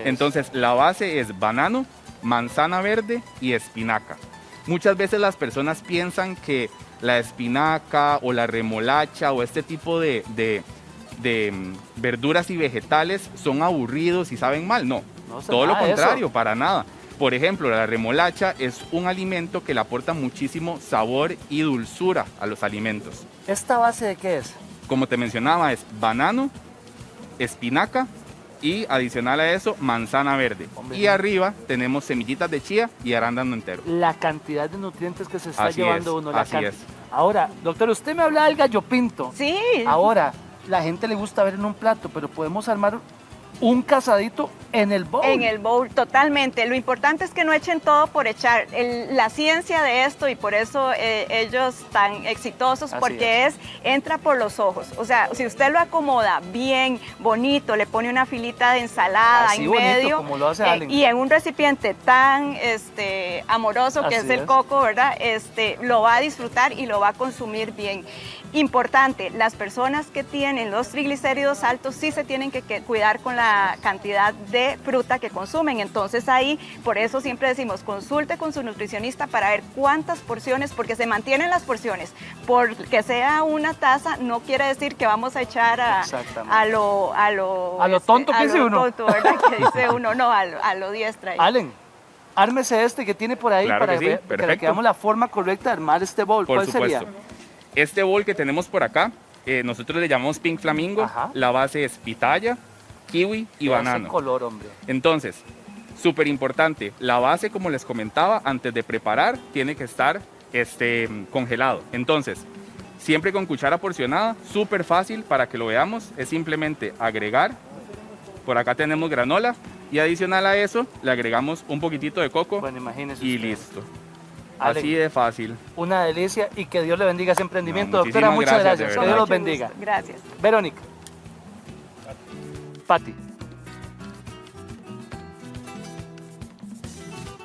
Entonces, la base es banano, manzana verde y espinaca. Muchas veces las personas piensan que la espinaca o la remolacha o este tipo de verduras y vegetales son aburridos y saben mal. No, todo lo contrario, para nada. Por ejemplo, la remolacha es un alimento que le aporta muchísimo sabor y dulzura a los alimentos. ¿Esta base de qué es? Como te mencionaba, es banano, espinaca y adicional a eso, manzana verde. Hombre. Y arriba tenemos semillitas de chía y arándano entero. La cantidad de nutrientes que se está Así llevando es, uno. La así es. Ahora, doctor, usted me habla del gallo pinto. Sí. Ahora, la gente le gusta ver en un plato, pero podemos armar un casadito en el bowl. En el bowl, totalmente. Lo importante es que no echen todo por echar. La ciencia de esto, y por eso ellos tan exitosos, Así porque entra por los ojos. O sea, si usted lo acomoda bien, bonito, le pone una filita de ensalada Así en bonito, medio, como lo hace Allen. y en un recipiente tan amoroso que Así es el es. coco, ¿verdad? Lo va a disfrutar y lo va a consumir bien. Importante, las personas que tienen los triglicéridos altos sí se tienen que cuidar con la cantidad de fruta que consumen. Entonces ahí, por eso siempre decimos, consulte con su nutricionista para ver cuántas porciones, porque se mantienen las porciones. Porque sea una taza, no quiere decir que vamos a echar a lo tonto que dice uno. tonto, ¿verdad? Que dice uno, no, a lo diestra. Allen, ármese este que tiene por ahí Claro para que sí, que le perfecto. veamos la forma correcta de armar este bowl. Por ¿Cuál supuesto. sería? Este bowl que tenemos por acá, nosotros le llamamos Pink Flamingo. Ajá. La base es pitaya, kiwi y Ese banano. color, hombre. Entonces, súper importante, la base, como les comentaba, antes de preparar, tiene que estar congelado. Entonces, siempre con cuchara porcionada, súper fácil para que lo veamos, es simplemente agregar, por acá tenemos granola, y adicional a eso, le agregamos un poquitito de coco Bueno, imagínese y usted. listo. Allen, Así de fácil. una delicia y que Dios le bendiga ese emprendimiento. No, Doctora, muchísimas muchas gracias, de gracias. Que verdad. Dios los Mucho bendiga. gusto. Gracias. Verónica. Pati.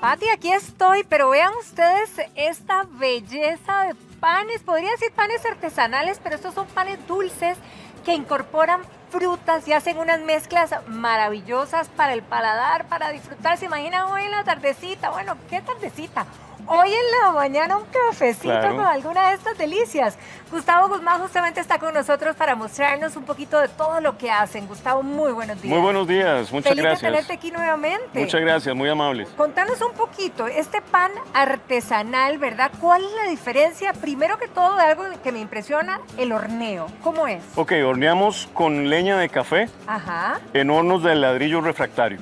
Pati, aquí estoy, pero vean ustedes esta belleza de panes. Podría decir panes artesanales, pero estos son panes dulces que incorporan frutas y hacen unas mezclas maravillosas para el paladar, para disfrutar. ¿Se imaginan hoy en la tardecita? Bueno, ¿qué tardecita? Hoy en la mañana un cafecito Claro. con alguna de estas delicias. Gustavo Guzmán justamente está con nosotros para mostrarnos un poquito de todo lo que hacen. Gustavo, muy buenos días. Muy buenos días, muchas Feliz gracias. de tenerte aquí nuevamente. Muchas gracias, muy amables. Contanos un poquito, este pan artesanal, ¿verdad? ¿Cuál es la diferencia? Primero que todo, de algo que me impresiona, el horneo. ¿Cómo es? Ok, horneamos con leña de café Ajá, en hornos de ladrillo refractario.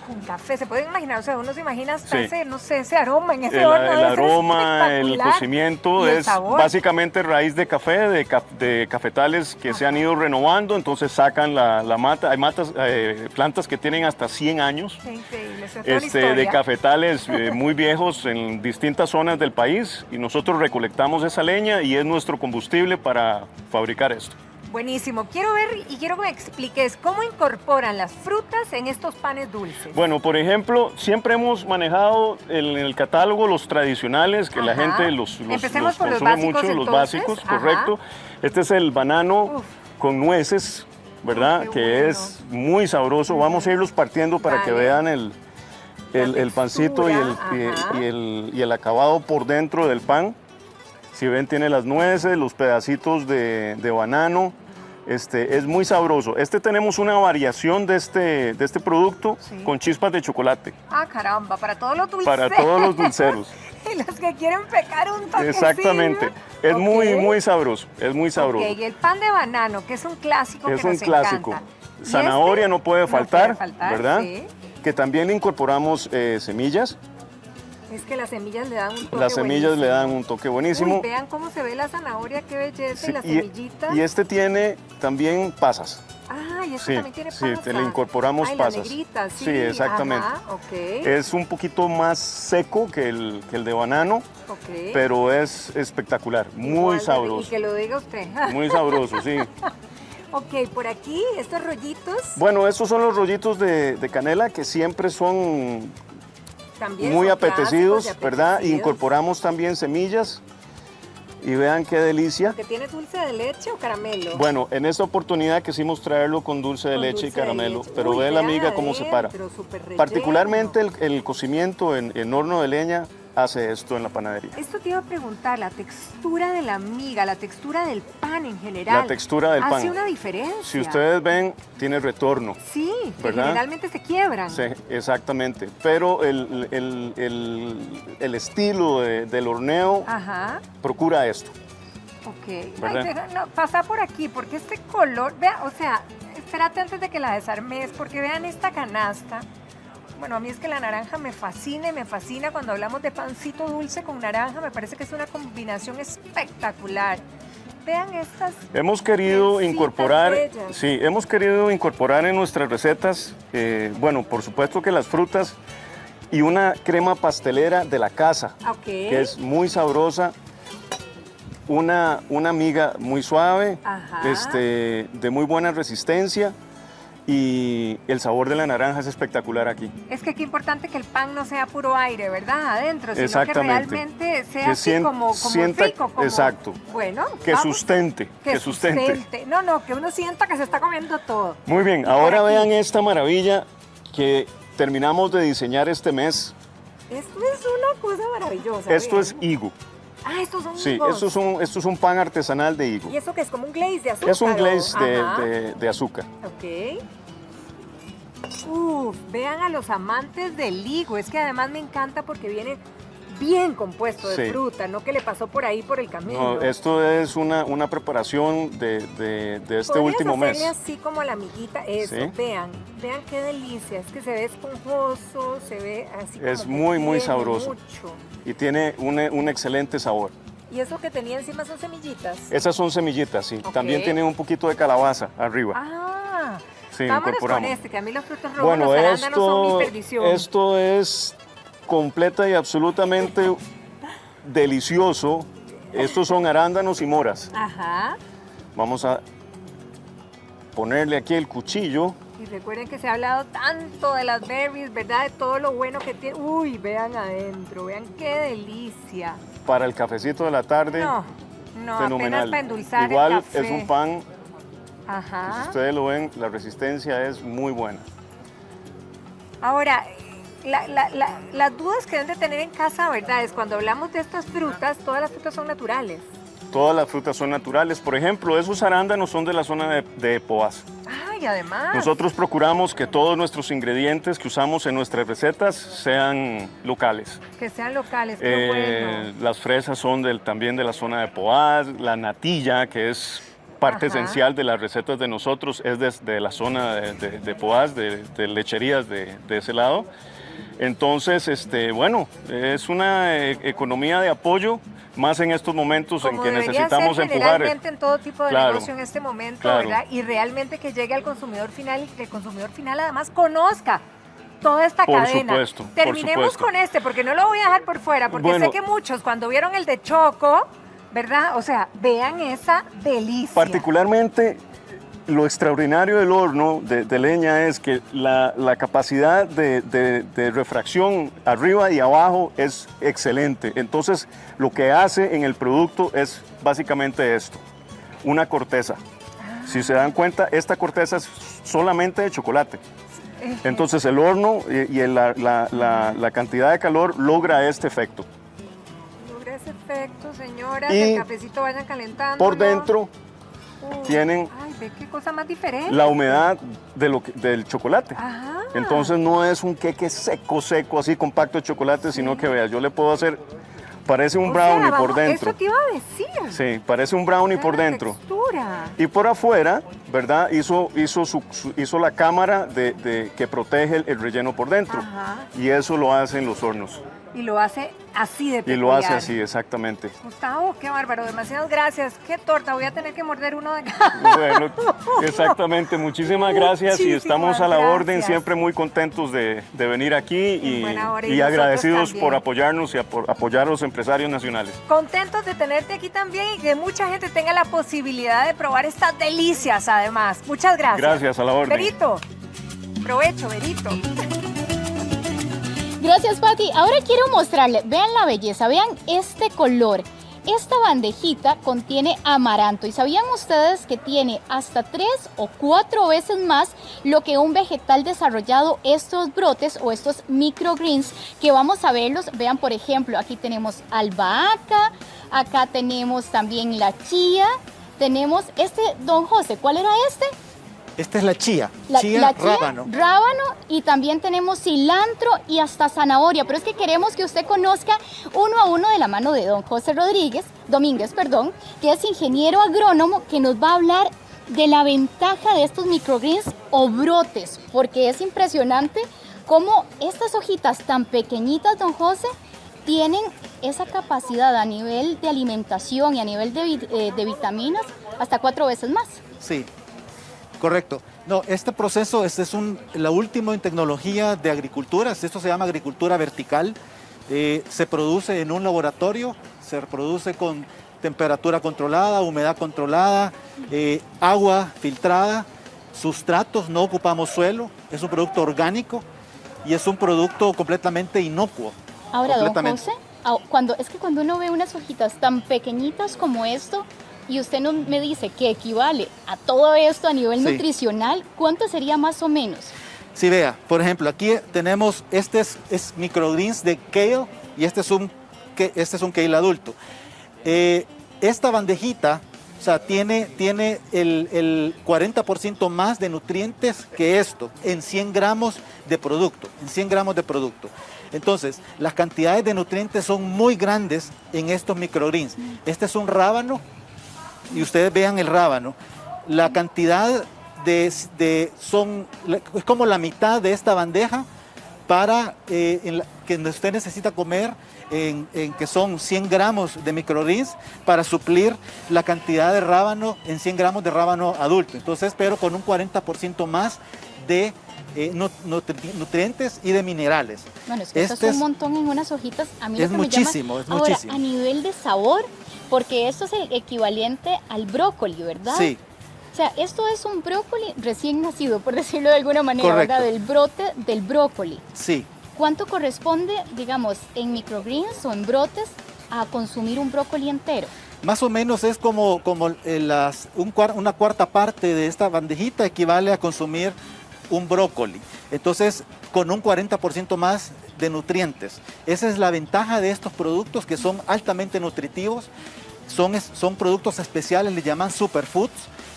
con café. ¿Se pueden imaginar? O sea, uno se imagina hasta Sí. ese, no sé, ese aroma en ese El, horno. el debe ser aroma, el espectacular. cocimiento Y el es sabor. básicamente raíz de café, de cafetales que se han ido renovando, entonces sacan la mata. Hay plantas que tienen hasta 100 años. Qué increíble, eso es toda una De historia. cafetales muy viejos en distintas zonas del país y nosotros recolectamos esa leña y es nuestro combustible para fabricar esto. Buenísimo. Quiero ver y quiero que me expliques cómo incorporan las frutas en estos panes dulces. Bueno, por ejemplo, siempre hemos manejado en el catálogo los tradicionales, que la Ajá. gente los Empecemos por los consume básicos, mucho, los entonces. básicos, Ajá. correcto. Este es el banano Uf. con nueces, ¿verdad? Qué Que bueno. es muy sabroso. Vamos a irlos partiendo para que Vale. vean el pancito textura, ajá. y el acabado por dentro del pan. Si ven, tiene las nueces, los pedacitos de banano. Es muy sabroso. Tenemos una variación de este producto Sí. con chispas de chocolate Ah, caramba, para todos los dulces. para todos los dulceros. Y los que quieren pecar un toque. Exactamente. Es Ok. muy sabroso. Es muy sabroso. Ok, y el pan de banano, que es un clásico Es que un nos clásico. encanta. ¿Y Zanahoria no puede faltar, ¿verdad? Sí. Que también le incorporamos semillas. Es que las semillas le dan un toque Las semillas le dan buenísimo. un toque buenísimo. Uy, vean cómo se ve la zanahoria, qué belleza, Sí, y las y semillitas. este tiene también pasas. Ah, y esto Sí, también tiene sí, pasas. te le incorporamos Ay, las pasas. negritas, sí. Sí, exactamente. Ajá, ok. Es un poquito más seco que el de banano, ok. pero es espectacular, Igual muy de- sabroso. Y que lo diga usted. Muy sabroso, sí. Ok, por aquí, estos rollitos Bueno, estos son los rollitos de canela que siempre son también muy son clásicos apetecidos, y ¿verdad? apetecidos. Incorporamos también semillas y vean qué delicia. ¿Que tiene dulce de leche o caramelo? Bueno, en esta oportunidad quisimos traerlo con dulce de Con leche y dulce de caramelo, leche. pero Uy, ve la vean amiga cómo se para. adentro, súper relleno. Particularmente el cocimiento en horno de leña hace esto en la panadería. Esto te iba a preguntar, la textura de la miga, la textura del pan en general. La textura del pan. Hace una diferencia. Si ustedes ven, tiene retorno. Sí, que ¿verdad? generalmente se quiebran. Sí, exactamente. Pero el estilo del horneo Ajá. procura esto. Ok. ¿Verdad? No, pasa por aquí, porque este color, vea, o sea, espérate antes de que la desarmes, porque vean esta canasta. Bueno, a mí es que la naranja me fascina y me fascina cuando hablamos de pancito dulce con naranja, me parece que es una combinación espectacular. Vean estas. Hemos querido Mesitas incorporar, bellas. sí, hemos querido incorporar en nuestras recetas, bueno, por supuesto que las frutas y una crema pastelera de la casa, Ok. que es muy sabrosa, una miga muy suave, Ajá. de muy buena resistencia y el sabor de la naranja es espectacular aquí. Es que qué importante que el pan no sea puro aire, ¿verdad? Adentro, sino que Exactamente. realmente sea Que así como sienta- rico. Como, exacto. Bueno, Que vamos. sustente, que sustente. No, que uno sienta que se está comiendo todo. Muy bien, por ahora aquí. vean esta maravilla que terminamos de diseñar este mes. Esto es una cosa maravillosa. Esto vean. es higo. Ah, estos son Sí, higos. esto es un pan artesanal de higo. ¿Y eso que es como un glaze de azúcar? Es un glaze Ajá. de azúcar. Ok. Vean a los amantes del higo. Es que además me encanta porque viene bien compuesto de Sí. fruta, no que le pasó por ahí por el camino. No, esto es una preparación de este ¿Podrías último mes. hacerle así como a la amiguita? Eso, Sí. vean qué delicia. Es que se ve esponjoso, se ve así como Es que muy, muy tiene sabroso. mucho. Y tiene un excelente sabor. ¿Y eso que tenía encima son semillitas? Esas son semillitas, sí. Ok. También tiene un poquito de calabaza arriba. Ah, Sí, vámonos con incorporamos. este, que a mí los frutos rojos, Bueno, los arándanos son mi perdición. esto es completa y absolutamente delicioso. Estos son arándanos y moras. Ajá. Vamos a ponerle aquí el cuchillo. Y recuerden que se ha hablado tanto de las berries, ¿verdad? De todo lo bueno que tiene. Uy, vean adentro, vean qué delicia. Para el cafecito de la tarde, No, apenas fenomenal. para endulzar Igual el café. es un pan, Ajá. si ustedes lo ven, la resistencia es muy buena. Ahora, las dudas que deben de tener en casa, ¿verdad? Es cuando hablamos de estas frutas, todas las frutas son naturales. Todas las frutas son naturales. Por ejemplo, esos arándanos son de la zona de Poás. Ay, además. Nosotros procuramos que todos nuestros ingredientes que usamos en nuestras recetas sean locales. Que sean locales, qué bueno. Las fresas son también de la zona de Poás, la natilla, que es parte Ajá. esencial de las recetas de nosotros, es de la zona de Poás, de lecherías de ese lado. Entonces, bueno, es una economía de apoyo, más en estos momentos Como en que debería necesitamos ser empujar. generalmente en todo tipo de Claro, negocio en este momento, claro. ¿verdad? Y realmente que llegue al consumidor final y que el consumidor final además conozca toda esta Por cadena. supuesto, por Terminemos supuesto. con este, porque no lo voy a dejar por fuera, porque Bueno. sé que muchos cuando vieron el de Choco, ¿verdad? O sea, vean esa delicia. Particularmente, lo extraordinario del horno de leña es que la capacidad de refracción arriba y abajo es excelente. Entonces, lo que hace en el producto es básicamente esto, una corteza. Si se dan cuenta, esta corteza es solamente de chocolate. Entonces, el horno y la cantidad de calor logra este efecto. Logra ese efecto, señoras, Y el cafecito vayan calentando. Por dentro tienen Ay, ve qué cosa más diferente. la humedad del chocolate. Ajá. Entonces no es un queque seco, así compacto de chocolate, sino que vea, yo le puedo hacer, parece un O brownie sea, por vamos, dentro. Eso te iba a decir. Sí, parece un brownie Vean por la dentro. textura. Y por afuera, ¿verdad? Hizo la cámara que protege el relleno por dentro. Ajá. Y eso lo hace en los hornos. Y lo hace así de peculiar. Y lo hace así, exactamente. Gustavo, qué bárbaro, demasiadas gracias. Qué torta, voy a tener que morder uno de cada. Bueno, exactamente. Muchísimas gracias y estamos a la Muchísimas orden, gracias. siempre muy contentos de venir aquí En buena hora, y y nosotros agradecidos también. por apoyarnos y por apoyar a los empresarios nacionales. Contentos de tenerte aquí también y que mucha gente tenga la posibilidad de probar estas delicias además. Muchas gracias. Gracias, a la orden. Berito, provecho, Berito. Gracias, Pati. Ahora quiero mostrarle, vean la belleza, vean este color. Esta bandejita contiene amaranto y ¿sabían ustedes que tiene hasta 3 o 4 veces más lo que un vegetal desarrollado, estos brotes o estos microgreens que vamos a verlos? Vean, por ejemplo, aquí tenemos albahaca, acá tenemos también la chía, tenemos este, don José, ¿cuál era este? Esta es la chía. La chía, rábano. Rábano, y también tenemos cilantro y hasta zanahoria. Pero es que queremos que usted conozca uno a uno de la mano de don José Domínguez, que es ingeniero agrónomo, que nos va a hablar de la ventaja de estos microgreens o brotes, porque es impresionante cómo estas hojitas tan pequeñitas, don José, tienen esa capacidad a nivel de alimentación y a nivel de vitaminas hasta 4 veces más. Sí, correcto. No, este proceso es la última en tecnología de agricultura. Esto se llama agricultura vertical. Se produce en un laboratorio, se produce con temperatura controlada, humedad controlada, agua filtrada, sustratos, no ocupamos suelo. Es un producto orgánico y es un producto completamente inocuo. Ahora, don José, cuando uno ve unas hojitas tan pequeñitas como esto, y usted me dice que equivale a todo esto a nivel nutricional, ¿cuánto sería más o menos? Sí, vea, por ejemplo, aquí tenemos, este es microgreens de kale y este es un kale adulto. Esta bandejita, o sea, tiene el 40% más de nutrientes que esto en 100 gramos de producto, Entonces, las cantidades de nutrientes son muy grandes en estos microgreens. Este es un rábano, y ustedes vean el rábano. La cantidad es como la mitad de esta bandeja para que usted necesita comer, que son 100 gramos de microgreens para suplir la cantidad de rábano en 100 gramos de rábano adulto. Entonces, pero con un 40% más de nutrientes y de minerales. Bueno, es que esto es un montón en unas hojitas. A mí es muchísimo, es muchísimo. Ahora, a nivel de sabor, porque esto es el equivalente al brócoli, ¿verdad? Sí. O sea, esto es un brócoli recién nacido, por decirlo de alguna manera, correcto, ¿verdad? Del brote del brócoli. Sí. ¿Cuánto corresponde, digamos, en microgreens o en brotes a consumir un brócoli entero? Más o menos es como una cuarta parte de esta bandejita equivale a consumir un brócoli. Entonces, con un 40% más de nutrientes. Esa es la ventaja de estos productos, que son altamente nutritivos. Son productos especiales, le llaman superfoods,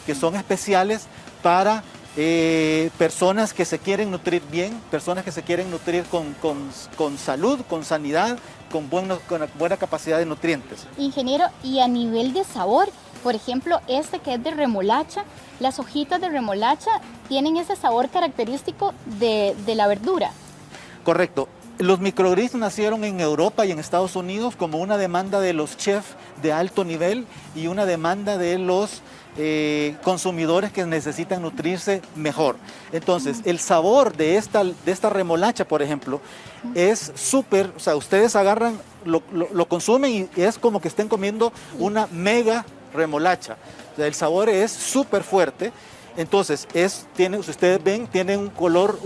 que son especiales para personas que se quieren nutrir bien, personas que se quieren nutrir con salud, con sanidad, con buena capacidad de nutrientes. Ingeniero, y a nivel de sabor, por ejemplo, este que es de remolacha, las hojitas de remolacha tienen ese sabor característico de la verdura. Correcto. Los microgreens nacieron en Europa y en Estados Unidos como una demanda de los chefs de alto nivel y una demanda de los consumidores que necesitan nutrirse mejor. Entonces, el sabor de esta remolacha, por ejemplo, es súper, o sea, ustedes agarran, lo consumen y es como que estén comiendo una mega remolacha. O sea, el sabor es súper fuerte. Entonces, si ustedes ven, tiene un color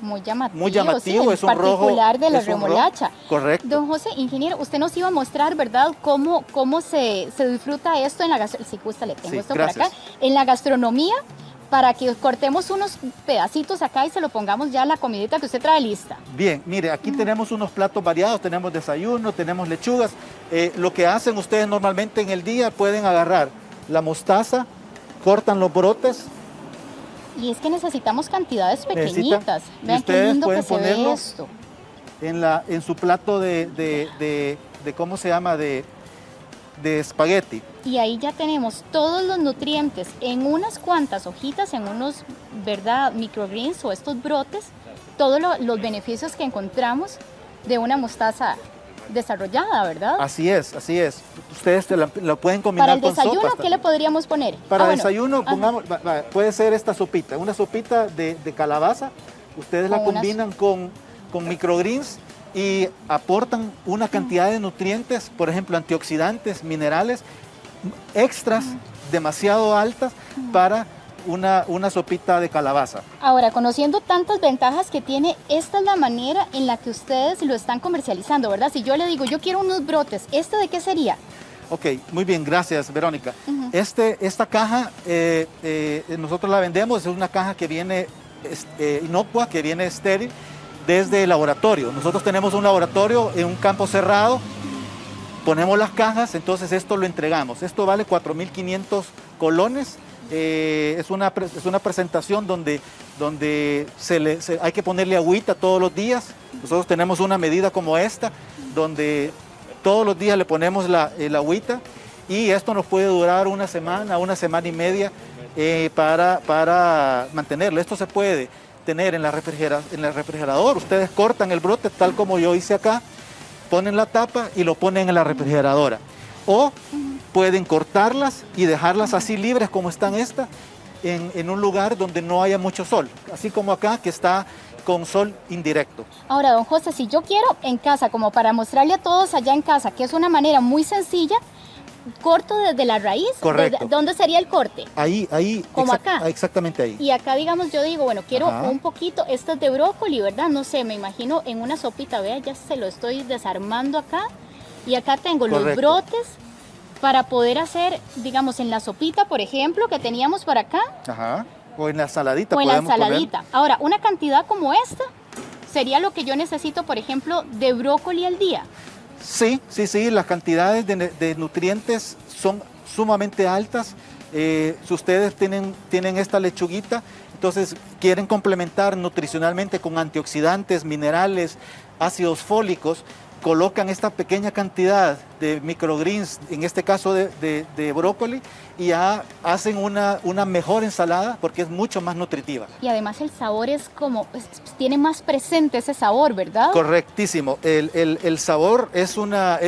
muy llamativo, sí, es un rojo particular de la remolacha. Correcto. Don José, ingeniero, usted nos iba a mostrar, ¿verdad?, cómo se disfruta esto en la gastronomía. Sí, justo le tengo esto gracias. por acá. En la gastronomía, para que cortemos unos pedacitos acá y se lo pongamos ya a la comidita que usted trae lista. Bien, mire, aquí tenemos unos platos variados, tenemos desayuno, tenemos lechugas. Lo que hacen ustedes normalmente en el día, pueden agarrar la mostaza, cortan los brotes. Y es que necesitamos cantidades pequeñitas. Vean qué lindo que se ve esto. En su plato de ¿cómo se llama? De espagueti. Y ahí ya tenemos todos los nutrientes en unas cuantas hojitas, en unos, ¿verdad?, microgreens o estos brotes, todos los beneficios que encontramos de una mostaza desarrollada, ¿verdad? Así es, así es. Ustedes lo pueden combinar con sopas. ¿Para el desayuno qué le podríamos poner? Para desayuno, pongamos, puede ser esta sopita, una sopita de calabaza. Ustedes la combinan con microgreens y aportan una cantidad de nutrientes, por ejemplo, antioxidantes, minerales, extras demasiado altas para una sopita de calabaza. Ahora, conociendo tantas ventajas que tiene, esta es la manera en la que ustedes lo están comercializando, ¿verdad? Si yo le digo, yo quiero unos brotes, ¿este de qué sería? Ok, muy bien, gracias, Verónica. Esta caja, nosotros la vendemos, es una caja que viene inocua, que viene estéril desde el laboratorio. Nosotros tenemos un laboratorio en un campo cerrado, ponemos las cajas, entonces esto lo entregamos. Esto vale 4.500 colones. es una presentación donde hay que ponerle agüita todos los días. Nosotros tenemos una medida como esta, donde todos los días le ponemos el agüita, y esto nos puede durar una semana y media para mantenerlo. Esto se puede tener en el refrigerador. Ustedes cortan el brote tal como yo hice acá, ponen la tapa y lo ponen en la refrigeradora. O pueden cortarlas y dejarlas así libres como están estas en un lugar donde no haya mucho sol, así como acá que está con sol indirecto. Ahora, don José, si yo quiero en casa, como para mostrarle a todos allá en casa, que es una manera muy sencilla, corto desde la raíz. Correcto. ¿Dónde sería el corte? Ahí. Como acá. Exactamente ahí. Y acá, digamos, yo digo, bueno, quiero un poquito, esto es de brócoli, ¿verdad? No sé, me imagino en una sopita, vea, ya se lo estoy desarmando acá. Y acá tengo los brotes para poder hacer, digamos, en la sopita, por ejemplo, que teníamos por acá. Ajá. O en la ensaladita. O en la ensaladita. Ahora, una cantidad como esta sería lo que yo necesito, por ejemplo, de brócoli al día. Sí, las cantidades de nutrientes son sumamente altas. Si ustedes tienen esta lechuguita, entonces quieren complementar nutricionalmente con antioxidantes, minerales, ácidos fólicos, colocan esta pequeña cantidad de microgreens, en este caso de brócoli, y ya hacen una mejor ensalada porque es mucho más nutritiva. Y además el sabor es como, tiene más presente ese sabor, ¿verdad? Correctísimo. El sabor es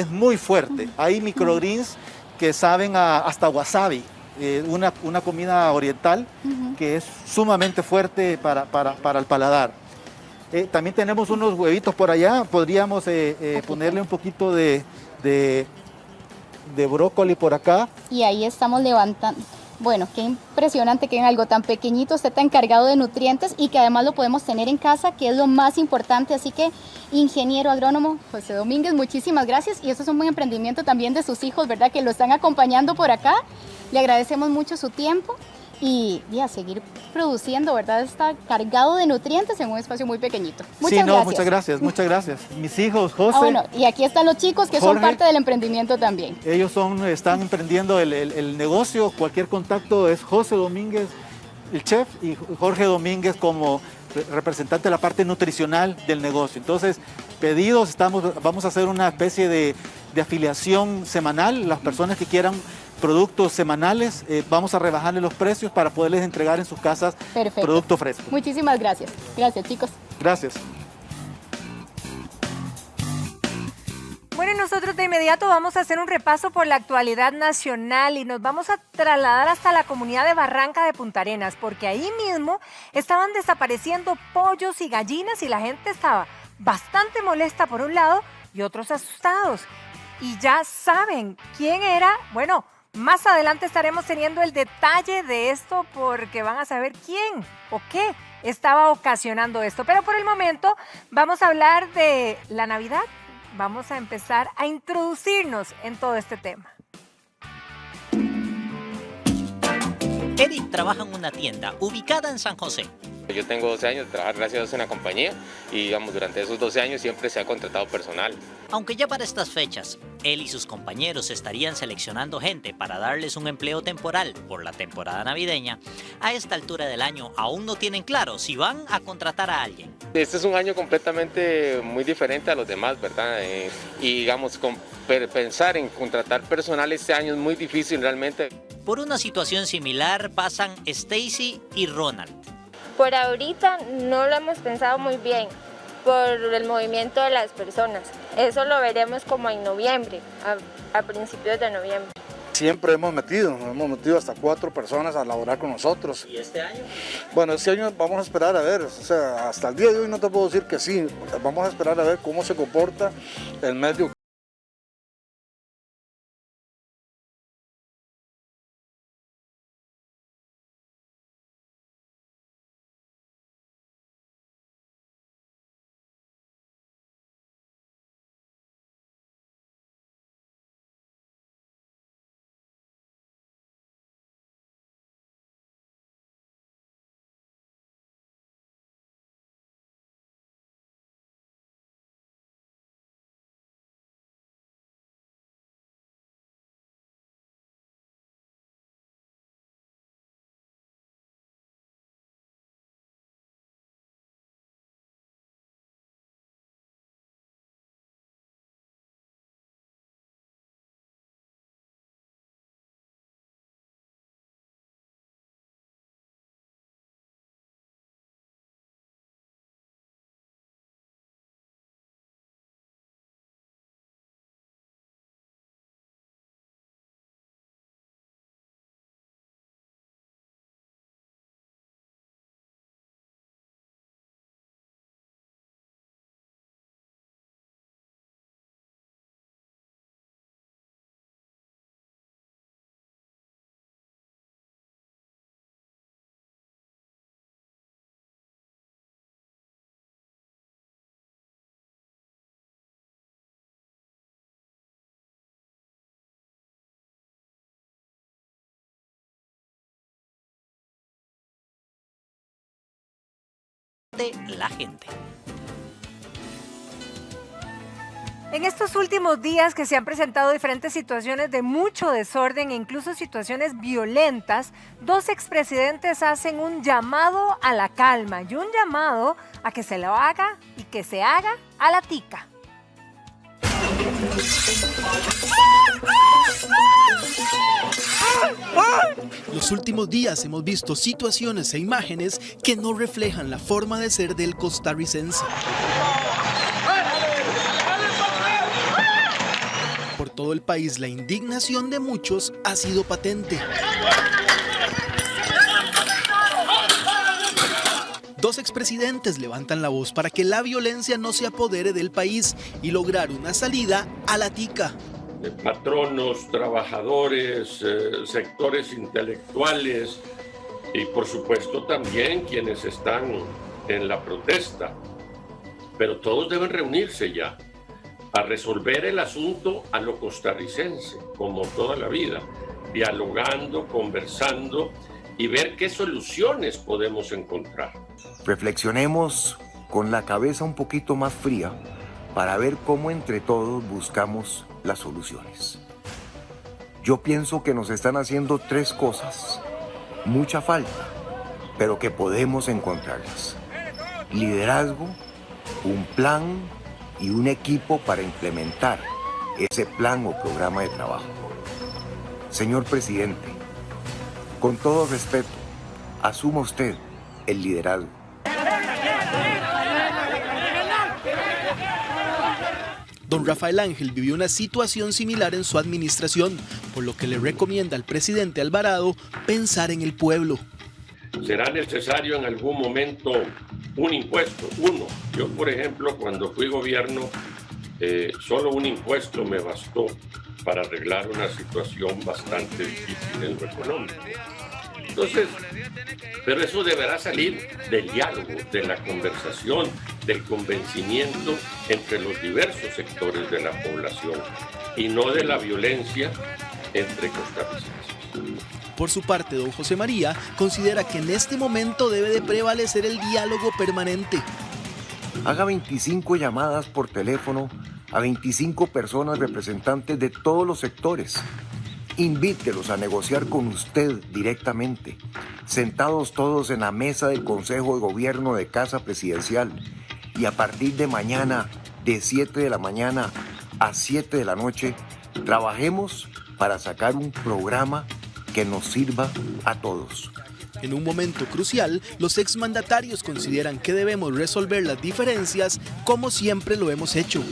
muy fuerte. Hay microgreens que saben hasta wasabi, una comida oriental que es sumamente fuerte para el paladar. También tenemos unos huevitos por allá, podríamos ponerle un poquito de brócoli por acá. Y ahí estamos levantando. Bueno, qué impresionante que en algo tan pequeñito esté tan cargado de nutrientes y que además lo podemos tener en casa, que es lo más importante. Así que, ingeniero agrónomo José Domínguez, muchísimas gracias. Y esto es un buen emprendimiento también de sus hijos, ¿verdad? Que lo están acompañando por acá. Le agradecemos mucho su tiempo. Y a seguir produciendo, ¿verdad? Está cargado de nutrientes en un espacio muy pequeñito. Muchas gracias. Muchas gracias. Mis hijos, José. Bueno, y aquí están los chicos que Jorge, son parte del emprendimiento también. Ellos están emprendiendo el negocio. Cualquier contacto es José Domínguez, el chef, y Jorge Domínguez como representante de la parte nutricional del negocio. Entonces, pedidos, vamos a hacer una especie de afiliación semanal. Las personas que quieran productos semanales, vamos a rebajarle los precios para poderles entregar en sus casas producto fresco. Muchísimas gracias. Gracias, chicos. Gracias. Bueno, y nosotros de inmediato vamos a hacer un repaso por la actualidad nacional y nos vamos a trasladar hasta la comunidad de Barranca de Punta Arenas, porque ahí mismo estaban desapareciendo pollos y gallinas y la gente estaba bastante molesta por un lado y otros asustados. Y ya saben quién era. Bueno, más adelante estaremos teniendo el detalle de esto porque van a saber quién o qué estaba ocasionando esto. Pero por el momento vamos a hablar de la Navidad. Vamos a empezar a introducirnos en todo este tema. Eric trabaja en una tienda ubicada en San José. Yo tengo 12 años de trabajar gracias a Dios en la compañía y durante esos 12 años siempre se ha contratado personal. Aunque ya para estas fechas, él y sus compañeros estarían seleccionando gente para darles un empleo temporal por la temporada navideña, a esta altura del año aún no tienen claro si van a contratar a alguien. Este es un año completamente muy diferente a los demás, ¿verdad? Y pensar en contratar personal este año es muy difícil realmente. Por una situación similar pasan Stacy y Ronald. Por ahorita no lo hemos pensado muy bien por el movimiento de las personas. Eso lo veremos como en noviembre, a principios de noviembre. Siempre hemos metido hasta 4 personas a laborar con nosotros. ¿Y este año? Bueno, este año vamos a esperar a ver, o sea, hasta el día de hoy no te puedo decir que sí, vamos a esperar a ver cómo se comporta el mes de octubre. de la gente. En estos últimos días que se han presentado diferentes situaciones de mucho desorden e incluso situaciones violentas, dos expresidentes hacen un llamado a la calma y un llamado a que se lo haga y que se haga a la tica. Los últimos días hemos visto situaciones e imágenes que no reflejan la forma de ser del costarricense. Por todo el país, la indignación de muchos ha sido patente. Dos expresidentes levantan la voz para que la violencia no se apodere del país y lograr una salida a la tica. Patronos, trabajadores, sectores intelectuales y por supuesto también quienes están en la protesta. Pero todos deben reunirse ya a resolver el asunto a lo costarricense, como toda la vida, dialogando, conversando y ver qué soluciones podemos encontrar. Reflexionemos con la cabeza un poquito más fría para ver cómo entre todos buscamos las soluciones. Yo pienso que nos están haciendo tres cosas, mucha falta, pero que podemos encontrarlas. Liderazgo, un plan y un equipo para implementar ese plan o programa de trabajo. Señor presidente, con todo respeto, asuma usted el liderazgo. Don Rafael Ángel vivió una situación similar en su administración, por lo que le recomienda al presidente Alvarado pensar en el pueblo. ¿Será necesario en algún momento un impuesto? Uno. Yo, por ejemplo, cuando fui gobierno, solo un impuesto me bastó para arreglar una situación bastante difícil en lo económico. Entonces, pero eso deberá salir del diálogo, de la conversación, del convencimiento entre los diversos sectores de la población y no de la violencia entre costarricenses. Por su parte, don José María considera que en este momento debe de prevalecer el diálogo permanente. Haga 25 llamadas por teléfono a 25 personas representantes de todos los sectores. Invítelos a negociar con usted directamente, sentados todos en la mesa del Consejo de Gobierno de Casa Presidencial, y a partir de mañana, de 7 de la mañana a 7 de la noche, trabajemos para sacar un programa que nos sirva a todos. En un momento crucial, los exmandatarios consideran que debemos resolver las diferencias como siempre lo hemos hecho.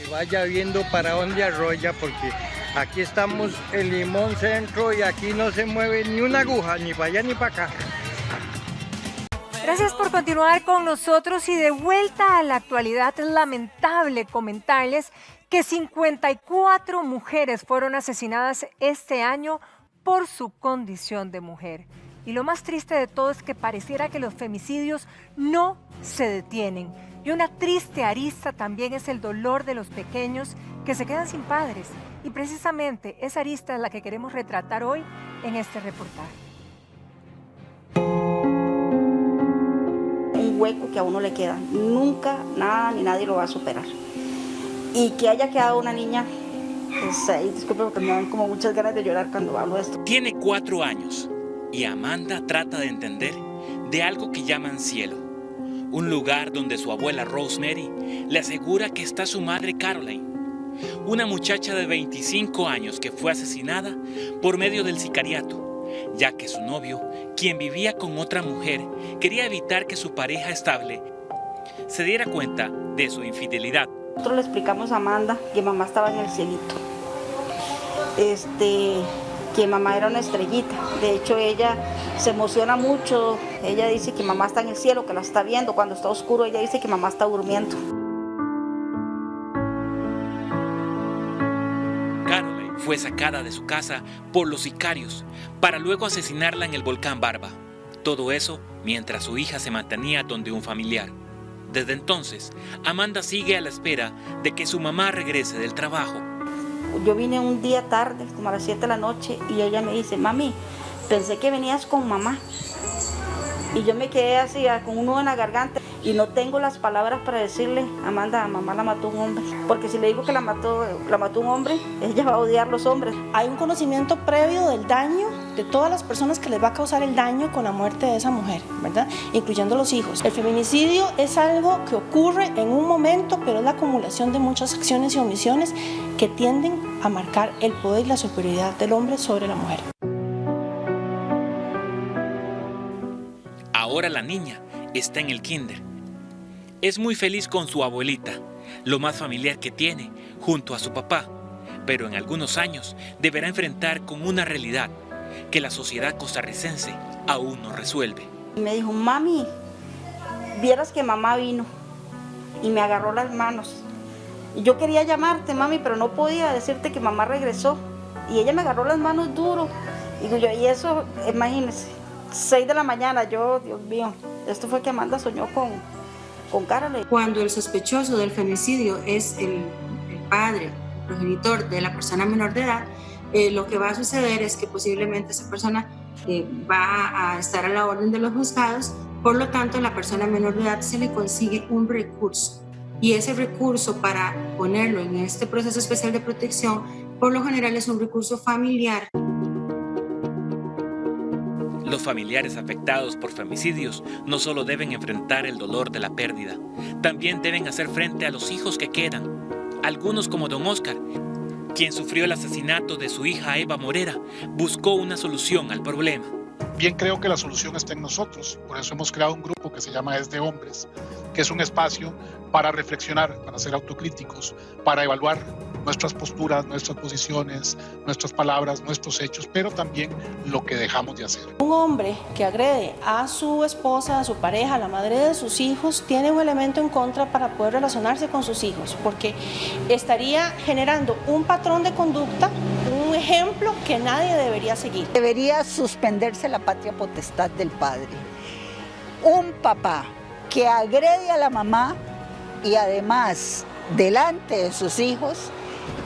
Que vaya viendo para dónde arrolla, porque aquí estamos en Limón Centro y aquí no se mueve ni una aguja, ni para allá ni para acá. Gracias por continuar con nosotros y de vuelta a la actualidad. Es lamentable comentarles que 54 mujeres fueron asesinadas este año por su condición de mujer. Y lo más triste de todo es que pareciera que los femicidios no se detienen. Y una triste arista también es el dolor de los pequeños que se quedan sin padres. Y precisamente esa arista es la que queremos retratar hoy en este reportaje. Un hueco que a uno le queda. Nunca, nada ni nadie lo va a superar. Y que haya quedado una niña, pues ahí, disculpe porque me dan como muchas ganas de llorar cuando hablo de esto. Tiene 4 años y Amanda trata de entender de algo que llaman cielo. Un lugar donde su abuela Rosemary le asegura que está su madre Caroline, una muchacha de 25 años que fue asesinada por medio del sicariato, ya que su novio, quien vivía con otra mujer, quería evitar que su pareja estable se diera cuenta de su infidelidad. Nosotros le explicamos a Amanda que mamá estaba en el cielito, que mamá era una estrellita. De hecho, ella se emociona mucho. Ella dice que mamá está en el cielo, que la está viendo. Cuando está oscuro, ella dice que mamá está durmiendo. Caroline fue sacada de su casa por los sicarios para luego asesinarla en el volcán Barba. Todo eso mientras su hija se mantenía donde un familiar. Desde entonces, Amanda sigue a la espera de que su mamá regrese del trabajo. Yo vine un día tarde, como a las 7 de la noche, y ella me dice, mami, pensé que venías con mamá. Y yo me quedé así, con un nudo en la garganta. y no tengo las palabras para decirle, Amanda, a mamá la mató un hombre, porque si le digo que la mató un hombre, ella va a odiar los hombres. Hay un conocimiento previo del daño de todas las personas que les va a causar el daño con la muerte de esa mujer, ¿verdad? Incluyendo los hijos. El feminicidio es algo que ocurre en un momento, pero es la acumulación de muchas acciones y omisiones que tienden a marcar el poder y la superioridad del hombre sobre la mujer. Ahora la niña está en el kinder. Es muy feliz con su abuelita, lo más familiar que tiene, junto a su papá, pero en algunos años deberá enfrentar con una realidad que la sociedad costarricense aún no resuelve. Me dijo, mami, vieras que mamá vino y me agarró las manos. Y yo quería llamarte, mami, pero no podía decirte que mamá regresó. Y ella me agarró las manos duro. Y eso, imagínense, 6 de la mañana, yo, Dios mío, esto fue que Amanda soñó con Caroline. Cuando el sospechoso del femicidio es el padre, progenitor de la persona menor de edad, lo que va a suceder es que posiblemente esa persona va a estar a la orden de los juzgados, por lo tanto a la persona menor de edad se le consigue un recurso y ese recurso para ponerlo en este proceso especial de protección por lo general es un recurso familiar. Los familiares afectados por femicidios no solo deben enfrentar el dolor de la pérdida, también deben hacer frente a los hijos que quedan. Algunos como don Oscar, quien sufrió el asesinato de su hija Eva Morera, buscó una solución al problema. Bien creo que la solución está en nosotros, por eso hemos creado un grupo que se llama Es de Hombres, que es un espacio para reflexionar, para ser autocríticos, para evaluar nuestras posturas, nuestras posiciones, nuestras palabras, nuestros hechos, pero también lo que dejamos de hacer. Un hombre que agrede a su esposa, a su pareja, a la madre de sus hijos, tiene un elemento en contra para poder relacionarse con sus hijos, porque estaría generando un patrón de conducta, un ejemplo que nadie debería seguir. Debería suspenderse la patria potestad del padre. Un papá que agrede a la mamá y además delante de sus hijos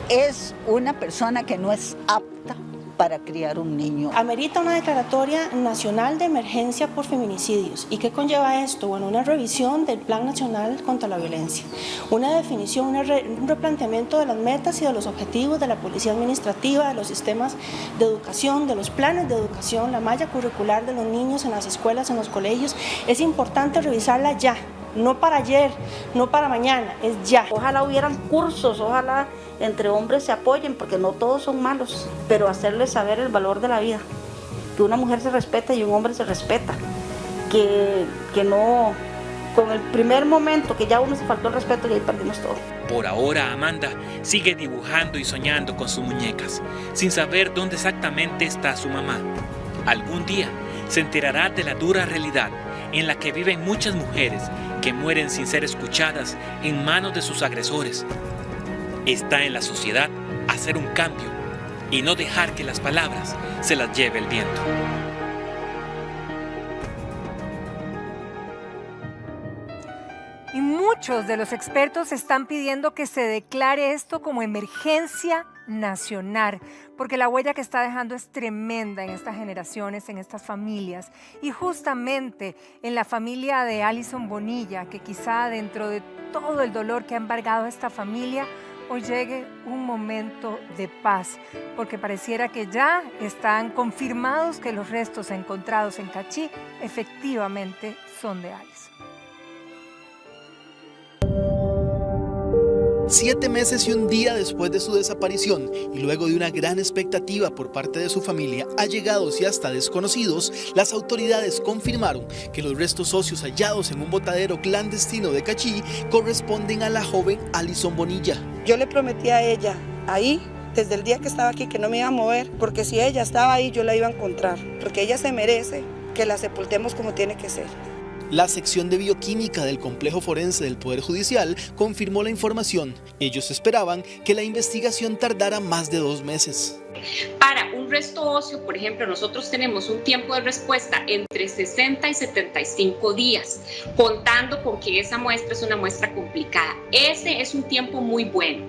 es una persona que no es apta para criar un niño. Amerita una declaratoria nacional de emergencia por feminicidios. ¿Y qué conlleva esto? Bueno, una revisión del Plan Nacional contra la Violencia, una definición, un replanteamiento de las metas y de los objetivos de la policía administrativa, de los sistemas de educación, de los planes de educación, la malla curricular de los niños en las escuelas, en los colegios. Es importante revisarla ya. No para ayer, no para mañana, es ya. Ojalá hubieran cursos, ojalá entre hombres se apoyen, porque no todos son malos, pero hacerles saber el valor de la vida, que una mujer se respeta y un hombre se respeta, que no, con el primer momento que ya uno se faltó el respeto y ahí perdimos todo. Por ahora, Amanda sigue dibujando y soñando con sus muñecas, sin saber dónde exactamente está su mamá. Algún día se enterará de la dura realidad en la que viven muchas mujeres que mueren sin ser escuchadas en manos de sus agresores. Está en la sociedad hacer un cambio y no dejar que las palabras se las lleve el viento. Y muchos de los expertos están pidiendo que se declare esto como emergencia nacional, porque la huella que está dejando es tremenda en estas generaciones, en estas familias, y justamente en la familia de Alison Bonilla, que quizá dentro de todo el dolor que ha embargado a esta familia, hoy llegue un momento de paz, porque pareciera que ya están confirmados que los restos encontrados en Cachí efectivamente son de Alison. 7 meses y un día después de su desaparición y luego de una gran expectativa por parte de su familia, allegados y hasta desconocidos, las autoridades confirmaron que los restos óseos hallados en un botadero clandestino de Cachí corresponden a la joven Alison Bonilla. Yo le prometí a ella ahí, desde el día que estaba aquí, que no me iba a mover, porque si ella estaba ahí yo la iba a encontrar, porque ella se merece que la sepultemos como tiene que ser. La sección de bioquímica del Complejo Forense del Poder Judicial confirmó la información. Ellos esperaban que la investigación tardara más de 2 meses. Para un resto óseo, por ejemplo, nosotros tenemos un tiempo de respuesta entre 60 y 75 días, contando con que esa muestra es una muestra complicada. Ese es un tiempo muy bueno.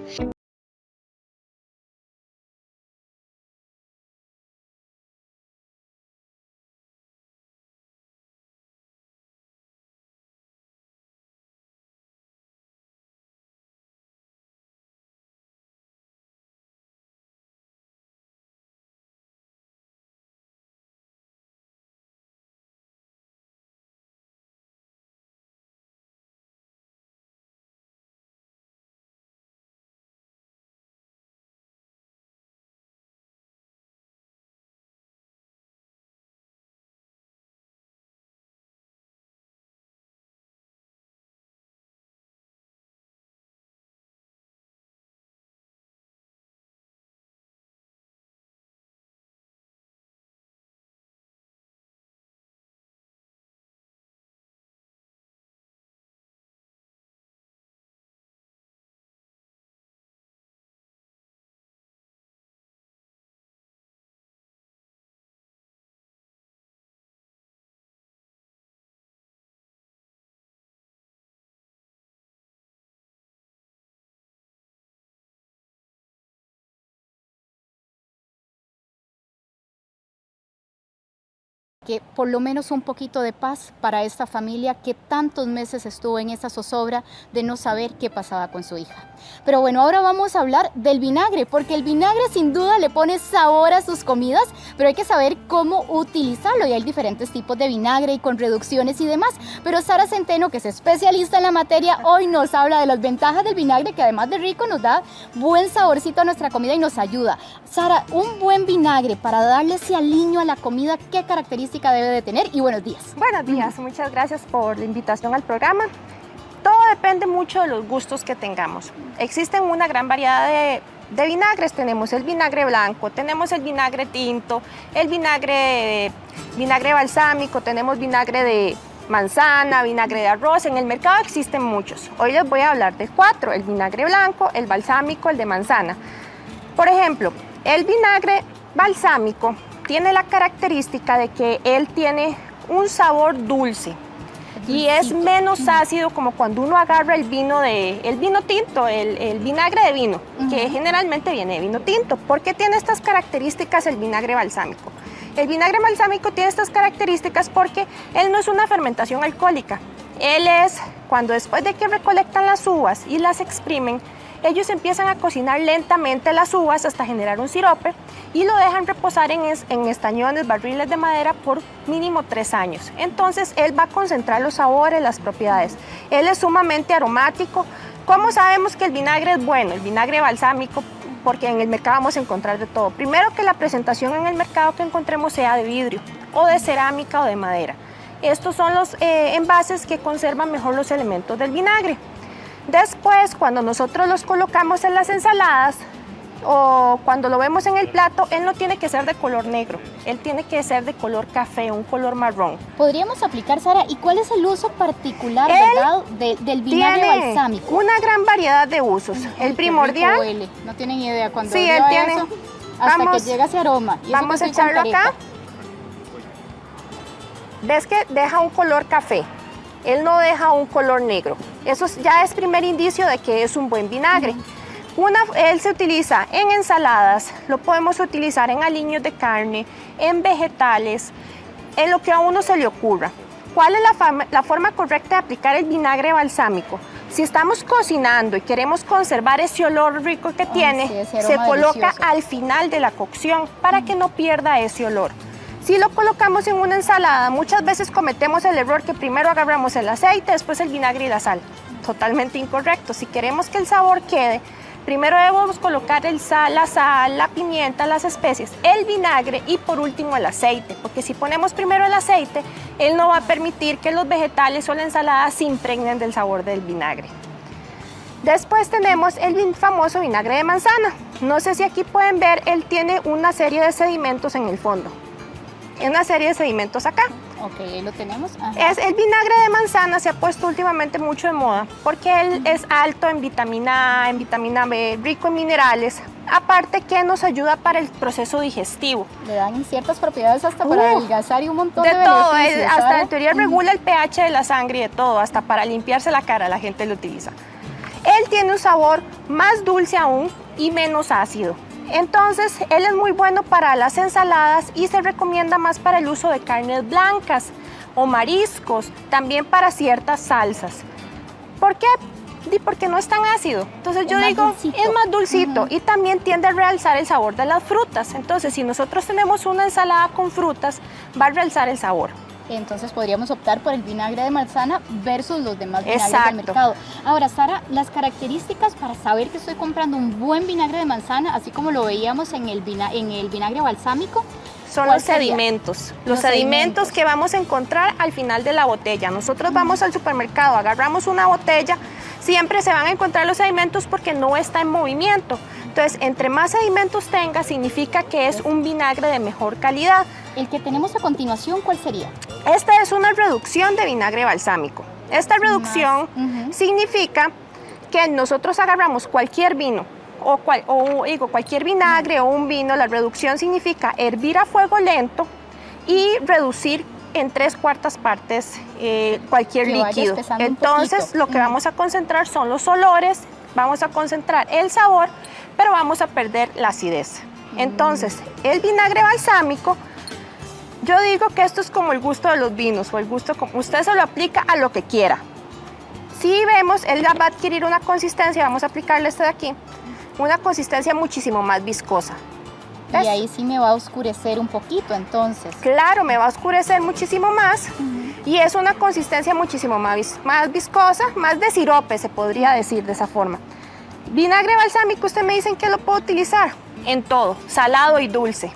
que por lo menos un poquito de paz para esta familia que tantos meses estuvo en esa zozobra de no saber qué pasaba con su hija. Pero bueno, ahora vamos a hablar del vinagre, porque el vinagre sin duda le pone sabor a sus comidas, pero hay que saber cómo utilizarlo, y hay diferentes tipos de vinagre y con reducciones y demás. Pero Sara Centeno, que es especialista en la materia, hoy nos habla de las ventajas del vinagre, que además de rico nos da buen saborcito a nuestra comida y nos ayuda. Sara, un buen vinagre para darle ese aliño a la comida, ¿qué características debe de tener? Y buenos días. Buenos días, muchas gracias por la invitación al programa. Todo depende mucho de los gustos que tengamos. Existen una gran variedad de vinagres. Tenemos el vinagre blanco, tenemos el vinagre tinto, el vinagre balsámico, tenemos vinagre de manzana, vinagre de arroz. En el mercado existen muchos. Hoy les voy a hablar de 4, el vinagre blanco, el balsámico, el de manzana. Por ejemplo, el vinagre balsámico tiene la característica de que él tiene un sabor dulce y es menos ácido, como cuando uno agarra el vino tinto, el vinagre de vino, que generalmente viene de vino tinto. ¿Por qué tiene estas características el vinagre balsámico? El vinagre balsámico tiene estas características porque él no es una fermentación alcohólica. Él es cuando después de que recolectan las uvas y las exprimen, ellos empiezan a cocinar lentamente las uvas hasta generar un sirope y lo dejan reposar en estañones, barriles de madera por mínimo 3 años. Entonces él va a concentrar los sabores, las propiedades. Él es sumamente aromático. ¿Cómo sabemos que el vinagre es bueno? El vinagre balsámico, porque en el mercado vamos a encontrar de todo. Primero, que la presentación en el mercado que encontremos sea de vidrio o de cerámica o de madera. Estos son los envases que conservan mejor los elementos del vinagre. Después, cuando nosotros los colocamos en las ensaladas o cuando lo vemos en el plato, él no tiene que ser de color negro, él tiene que ser de color café, un color marrón. ¿Podríamos aplicar, Sara, y cuál es el uso particular, verdad, del vinagre balsámico? Una gran variedad de usos. El primordial... Huele. No tienen idea cuando sí, él tiene eso, hasta que llega ese aroma. Y vamos a echarlo acá. ¿Ves que deja un color café? Él no deja un color negro. Eso ya es primer indicio de que es un buen vinagre. Él se utiliza en ensaladas, lo podemos utilizar en aliños de carne, en vegetales, en lo que a uno se le ocurra. ¿Cuál es la forma correcta de aplicar el vinagre balsámico? Si estamos cocinando y queremos conservar ese olor rico que tiene, sí, se coloca al final de la cocción para que no pierda ese olor. Si lo colocamos en una ensalada, muchas veces cometemos el error que primero agarramos el aceite, después el vinagre y la sal. Totalmente incorrecto. Si queremos que el sabor quede, primero debemos colocar la sal, la pimienta, las especies, el vinagre y por último el aceite. Porque si ponemos primero el aceite, él no va a permitir que los vegetales o la ensalada se impregnen del sabor del vinagre. Después tenemos el famoso vinagre de manzana. No sé si aquí pueden ver, él tiene una serie de sedimentos en el fondo. Una serie de sedimentos acá. Ok, ahí lo tenemos. El vinagre de manzana se ha puesto últimamente mucho de moda porque él es alto en vitamina A, en vitamina B, rico en minerales, aparte que nos ayuda para el proceso digestivo. Le dan ciertas propiedades hasta para adelgazar y un montón de todo, beneficios. Hasta en teoría regula el pH de la sangre y de todo, hasta para limpiarse la cara la gente lo utiliza. Él tiene un sabor más dulce aún y menos ácido. Entonces, él es muy bueno para las ensaladas y se recomienda más para el uso de carnes blancas o mariscos, también para ciertas salsas. ¿Por qué? Porque no es tan ácido. Entonces yo digo, es más dulcito y también tiende a realzar el sabor de las frutas. Entonces, si nosotros tenemos una ensalada con frutas, va a realzar el sabor. Entonces podríamos optar por el vinagre de manzana versus los demás vinagres del mercado. Ahora, Sara, las características para saber que estoy comprando un buen vinagre de manzana, así como lo veíamos en el vinagre balsámico, son los sedimentos. Los sedimentos que vamos a encontrar al final de la botella. Nosotros vamos al supermercado, agarramos una botella, siempre se van a encontrar los sedimentos porque no está en movimiento. Entonces, entre más sedimentos tenga, significa que es un vinagre de mejor calidad. El que tenemos a continuación, ¿cuál sería? Esta es una reducción de vinagre balsámico. Esta reducción significa que nosotros agarramos cualquier vino o cualquier vinagre o un vino. La reducción significa hervir a fuego lento y reducir en 3/4 partes cualquier líquido. Entonces, lo que vamos a concentrar son los olores, vamos a concentrar el sabor, pero vamos a perder la acidez. Entonces, el vinagre balsámico Yo digo que esto es como el gusto de los vinos o el gusto, usted se lo aplica a lo que quiera. Si vemos, él va a adquirir una consistencia, vamos a aplicarle este de aquí, una consistencia muchísimo más viscosa. ¿Ves? Y ahí sí me va a oscurecer un poquito, entonces. Claro, me va a oscurecer muchísimo más y es una consistencia muchísimo más viscosa, más de sirope, se podría decir de esa forma. Vinagre balsámico, usted me dicen que lo puedo utilizar en todo, salado y dulce.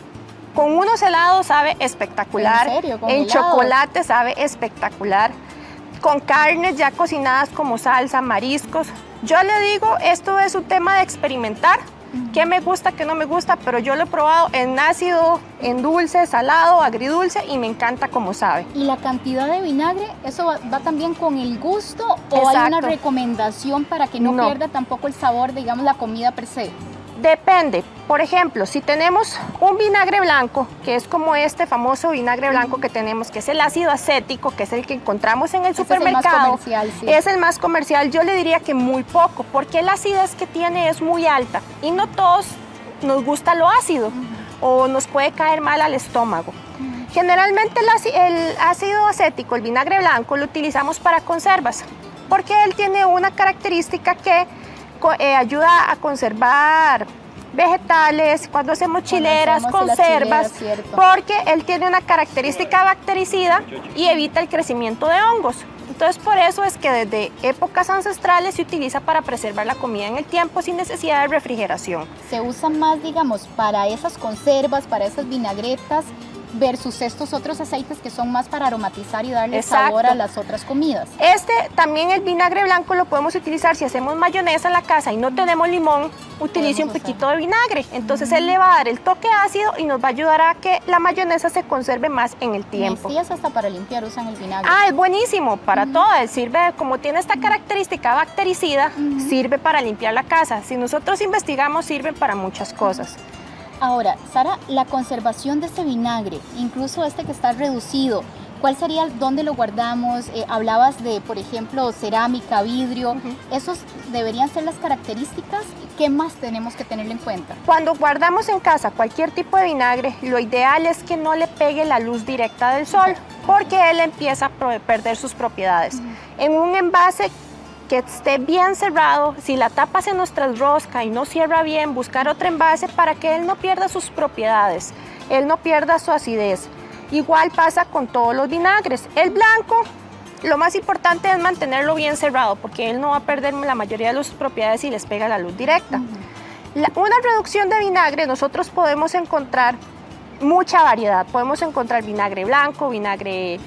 Con unos helados sabe espectacular, ¿En serio? ¿Con en helados? chocolate sabe espectacular, con carnes ya cocinadas como salsa, mariscos. Yo le digo, esto es un tema de experimentar, qué me gusta, qué no me gusta, pero yo lo he probado en ácido, en dulce, salado, agridulce y me encanta como sabe. ¿Y la cantidad de vinagre, eso va también con el gusto o Exacto. hay una recomendación para que no pierda tampoco el sabor, digamos, la comida per se? Depende. Por ejemplo, si tenemos un vinagre blanco, que es como este famoso vinagre blanco que tenemos, que es el ácido acético, que es el que encontramos en el supermercado. Es el más comercial, sí. Es el más comercial. Yo le diría que muy poco, porque la acidez que tiene es muy alta y no todos nos gusta lo ácido o nos puede caer mal al estómago. Generalmente el ácido acético, el vinagre blanco, lo utilizamos para conservas, porque él tiene una característica que ayuda a conservar vegetales, cuando hacemos chileras, conservas, porque él tiene una característica bactericida y evita el crecimiento de hongos. Entonces por eso es que desde épocas ancestrales se utiliza para preservar la comida en el tiempo sin necesidad de refrigeración. Se usa más, digamos, para esas conservas, para esas vinagretas, versus estos otros aceites que son más para aromatizar y darle sabor a las otras comidas. También el vinagre blanco lo podemos utilizar si hacemos mayonesa en la casa y no tenemos limón, utilice un poquito de vinagre. Entonces él le va a dar el toque ácido y nos va a ayudar a que la mayonesa se conserve más en el tiempo. Y hasta para limpiar usan el vinagre. Es buenísimo para todo. Sirve, como tiene esta característica bactericida, sirve para limpiar la casa. Si nosotros investigamos, sirve para muchas cosas. Ahora, Sara, la conservación de este vinagre, incluso este que está reducido, ¿cuál sería, dónde lo guardamos? Hablabas de, por ejemplo, cerámica, vidrio. ¿Esos deberían ser las características? ¿Qué más tenemos que tener en cuenta? Cuando guardamos en casa cualquier tipo de vinagre, lo ideal es que no le pegue la luz directa del sol, porque él empieza a perder sus propiedades. En un envase que esté bien cerrado, si la tapa se nos trasrosca y no cierra bien, buscar otro envase para que él no pierda sus propiedades, él no pierda su acidez. Igual pasa con todos los vinagres. El blanco, lo más importante es mantenerlo bien cerrado, porque él no va a perder la mayoría de sus propiedades si les pega la luz directa. Una reducción de vinagre, nosotros podemos encontrar mucha variedad. Podemos encontrar vinagre blanco, vinagre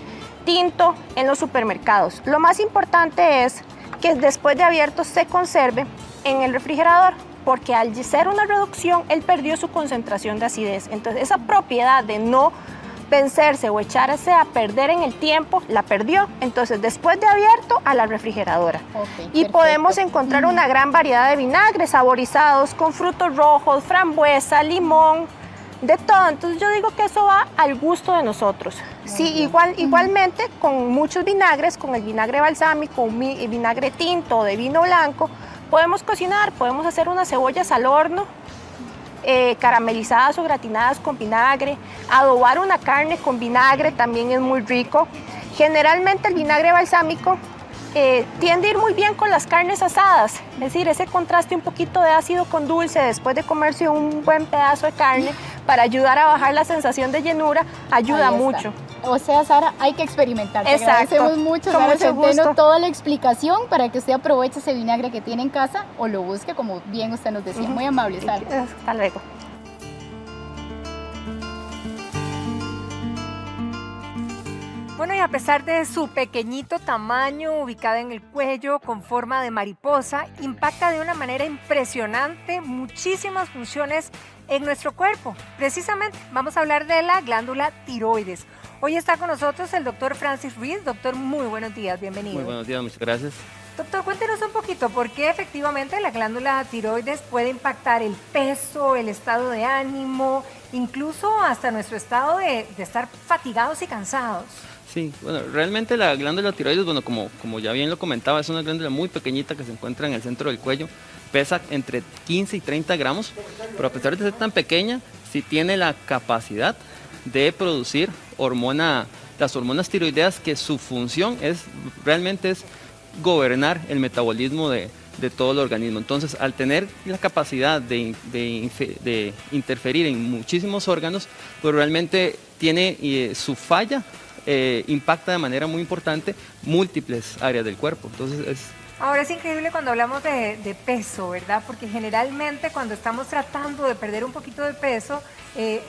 tinto en los supermercados. Lo más importante es que después de abierto se conserve en el refrigerador, porque al ser una reducción, él perdió su concentración de acidez. Entonces esa propiedad de no vencerse o echarse a perder en el tiempo, la perdió. Entonces después de abierto, a la refrigeradora. Y podemos encontrar una gran variedad de vinagres saborizados con frutos rojos, frambuesa, limón, de todo. Entonces yo digo que eso va al gusto de nosotros. Sí, igualmente con muchos vinagres, con el vinagre balsámico, el vinagre tinto o de vino blanco, podemos cocinar, podemos hacer unas cebollas al horno, caramelizadas o gratinadas con vinagre, adobar una carne con vinagre también es muy rico. Generalmente el vinagre balsámico tiende a ir muy bien con las carnes asadas, es decir, ese contraste un poquito de ácido con dulce después de comerse un buen pedazo de carne para ayudar a bajar la sensación de llenura, ayuda mucho. O sea, Sara, hay que experimentar. Te Exacto. agradecemos mucho, Con Sara mucho Centeno, gusto. toda la explicación para que usted aproveche ese vinagre que tiene en casa o lo busque, como bien usted nos decía. Muy amable, Sara. Hasta luego. Bueno, y a pesar de su pequeñito tamaño, ubicada en el cuello, con forma de mariposa, impacta de una manera impresionante muchísimas funciones en nuestro cuerpo. Precisamente, vamos a hablar de la glándula tiroides. Hoy está con nosotros el doctor Francis Ruiz. Doctor, muy buenos días, bienvenido. Muy buenos días, muchas gracias. Doctor, cuéntenos un poquito por qué efectivamente la glándula tiroides puede impactar el peso, el estado de ánimo, incluso hasta nuestro estado de estar fatigados y cansados. Sí, bueno, realmente la glándula tiroides, bueno, como ya bien lo comentaba, es una glándula muy pequeñita que se encuentra en el centro del cuello, pesa entre 15 y 30 gramos, pero a pesar de ser tan pequeña, sí tiene la capacidad de producir las hormonas tiroideas, que su función realmente es gobernar el metabolismo de todo el organismo. Entonces, al tener la capacidad de interferir en muchísimos órganos, pues realmente tiene su falla, impacta de manera muy importante múltiples áreas del cuerpo. Entonces, Ahora es increíble cuando hablamos de peso, ¿verdad? Porque generalmente cuando estamos tratando de perder un poquito de peso,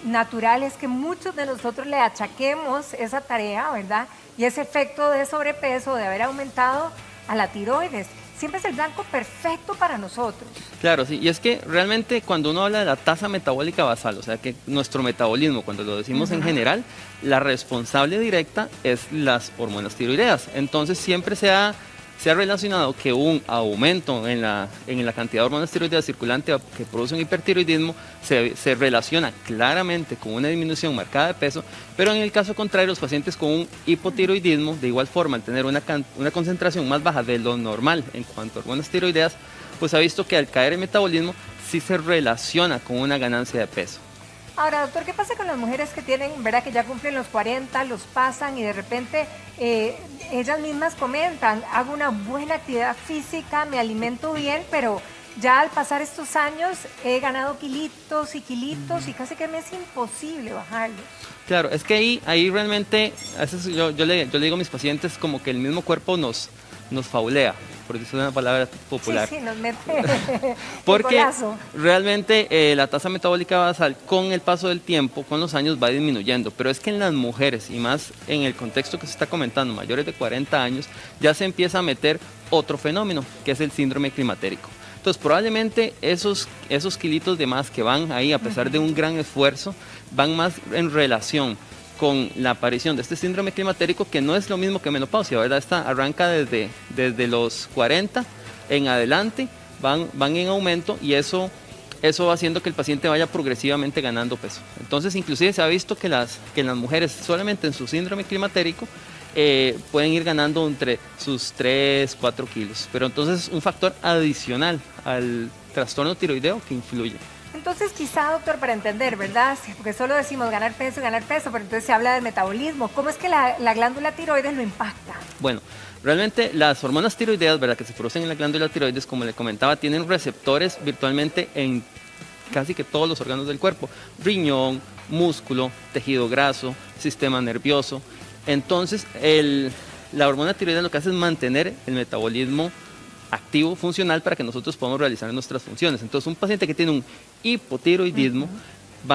natural es que muchos de nosotros le achaquemos esa tarea, ¿verdad? Y ese efecto de sobrepeso, de haber aumentado, a la tiroides. Siempre es el blanco perfecto para nosotros. Claro, sí, y es que realmente cuando uno habla de la tasa metabólica basal, o sea que nuestro metabolismo, cuando lo decimos en general, la responsable directa es las hormonas tiroideas. Entonces siempre se ha relacionado que un aumento en la cantidad de hormonas tiroideas circulante que produce un hipertiroidismo se relaciona claramente con una disminución marcada de peso, pero en el caso contrario, los pacientes con un hipotiroidismo, de igual forma, al tener una concentración más baja de lo normal en cuanto a hormonas tiroideas, pues ha visto que al caer el metabolismo sí se relaciona con una ganancia de peso. Ahora, doctor, ¿qué pasa con las mujeres que tienen, verdad, que ya cumplen los 40, los pasan y de repente ellas mismas comentan, hago una buena actividad física, me alimento bien, pero ya al pasar estos años he ganado kilitos y kilitos y casi que me es imposible bajarlos? Claro, es que ahí realmente, a veces yo le digo a mis pacientes como que el mismo cuerpo nos faulea, por decir una palabra popular. Sí, nos mete porque el golazo. Realmente la tasa metabólica basal con el paso del tiempo, con los años, va disminuyendo, pero es que en las mujeres, y más en el contexto que se está comentando, mayores de 40 años, ya se empieza a meter otro fenómeno, que es el síndrome climatérico. Entonces, probablemente esos kilitos de más que van ahí, a pesar de un gran esfuerzo, van más en relación con la aparición de este síndrome climatérico, que no es lo mismo que menopausia, ¿verdad? Esta arranca desde los 40 en adelante, van en aumento, y eso va haciendo que el paciente vaya progresivamente ganando peso. Entonces, inclusive se ha visto que las mujeres solamente en su síndrome climatérico pueden ir ganando entre sus 3, 4 kilos. Pero entonces un factor adicional al trastorno tiroideo que influye. Entonces, quizá, doctor, para entender, ¿verdad? Porque solo decimos ganar peso, pero entonces se habla del metabolismo. ¿Cómo es que la glándula tiroides lo impacta? Bueno, realmente las hormonas tiroideas, ¿verdad?, que se producen en la glándula tiroides, como le comentaba, tienen receptores virtualmente en casi que todos los órganos del cuerpo: riñón, músculo, tejido graso, sistema nervioso. Entonces, la hormona tiroidea lo que hace es mantener el metabolismo activo, funcional, para que nosotros podamos realizar nuestras funciones. Entonces, un paciente que tiene un hipotiroidismo,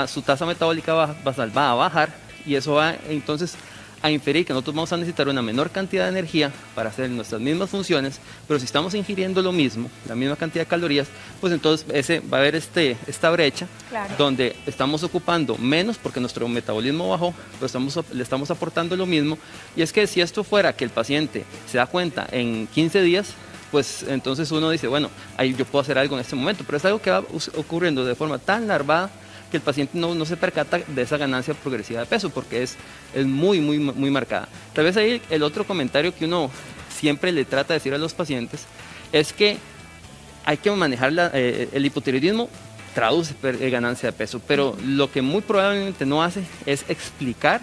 su tasa metabólica basal va a bajar, y eso va entonces a inferir que nosotros vamos a necesitar una menor cantidad de energía para hacer nuestras mismas funciones, pero si estamos ingiriendo lo mismo, la misma cantidad de calorías, pues entonces va a haber esta brecha, claro, donde estamos ocupando menos porque nuestro metabolismo bajó, pero le estamos aportando lo mismo. Y es que si esto fuera que el paciente se da cuenta en 15 días, pues entonces uno dice, bueno, ahí yo puedo hacer algo en este momento, pero es algo que va ocurriendo de forma tan larvada que el paciente no se percata de esa ganancia progresiva de peso, porque es muy, muy, muy marcada. Tal vez ahí el otro comentario que uno siempre le trata de decir a los pacientes es que hay que manejar el hipotiroidismo, traduce ganancia de peso, pero lo que muy probablemente no hace es explicar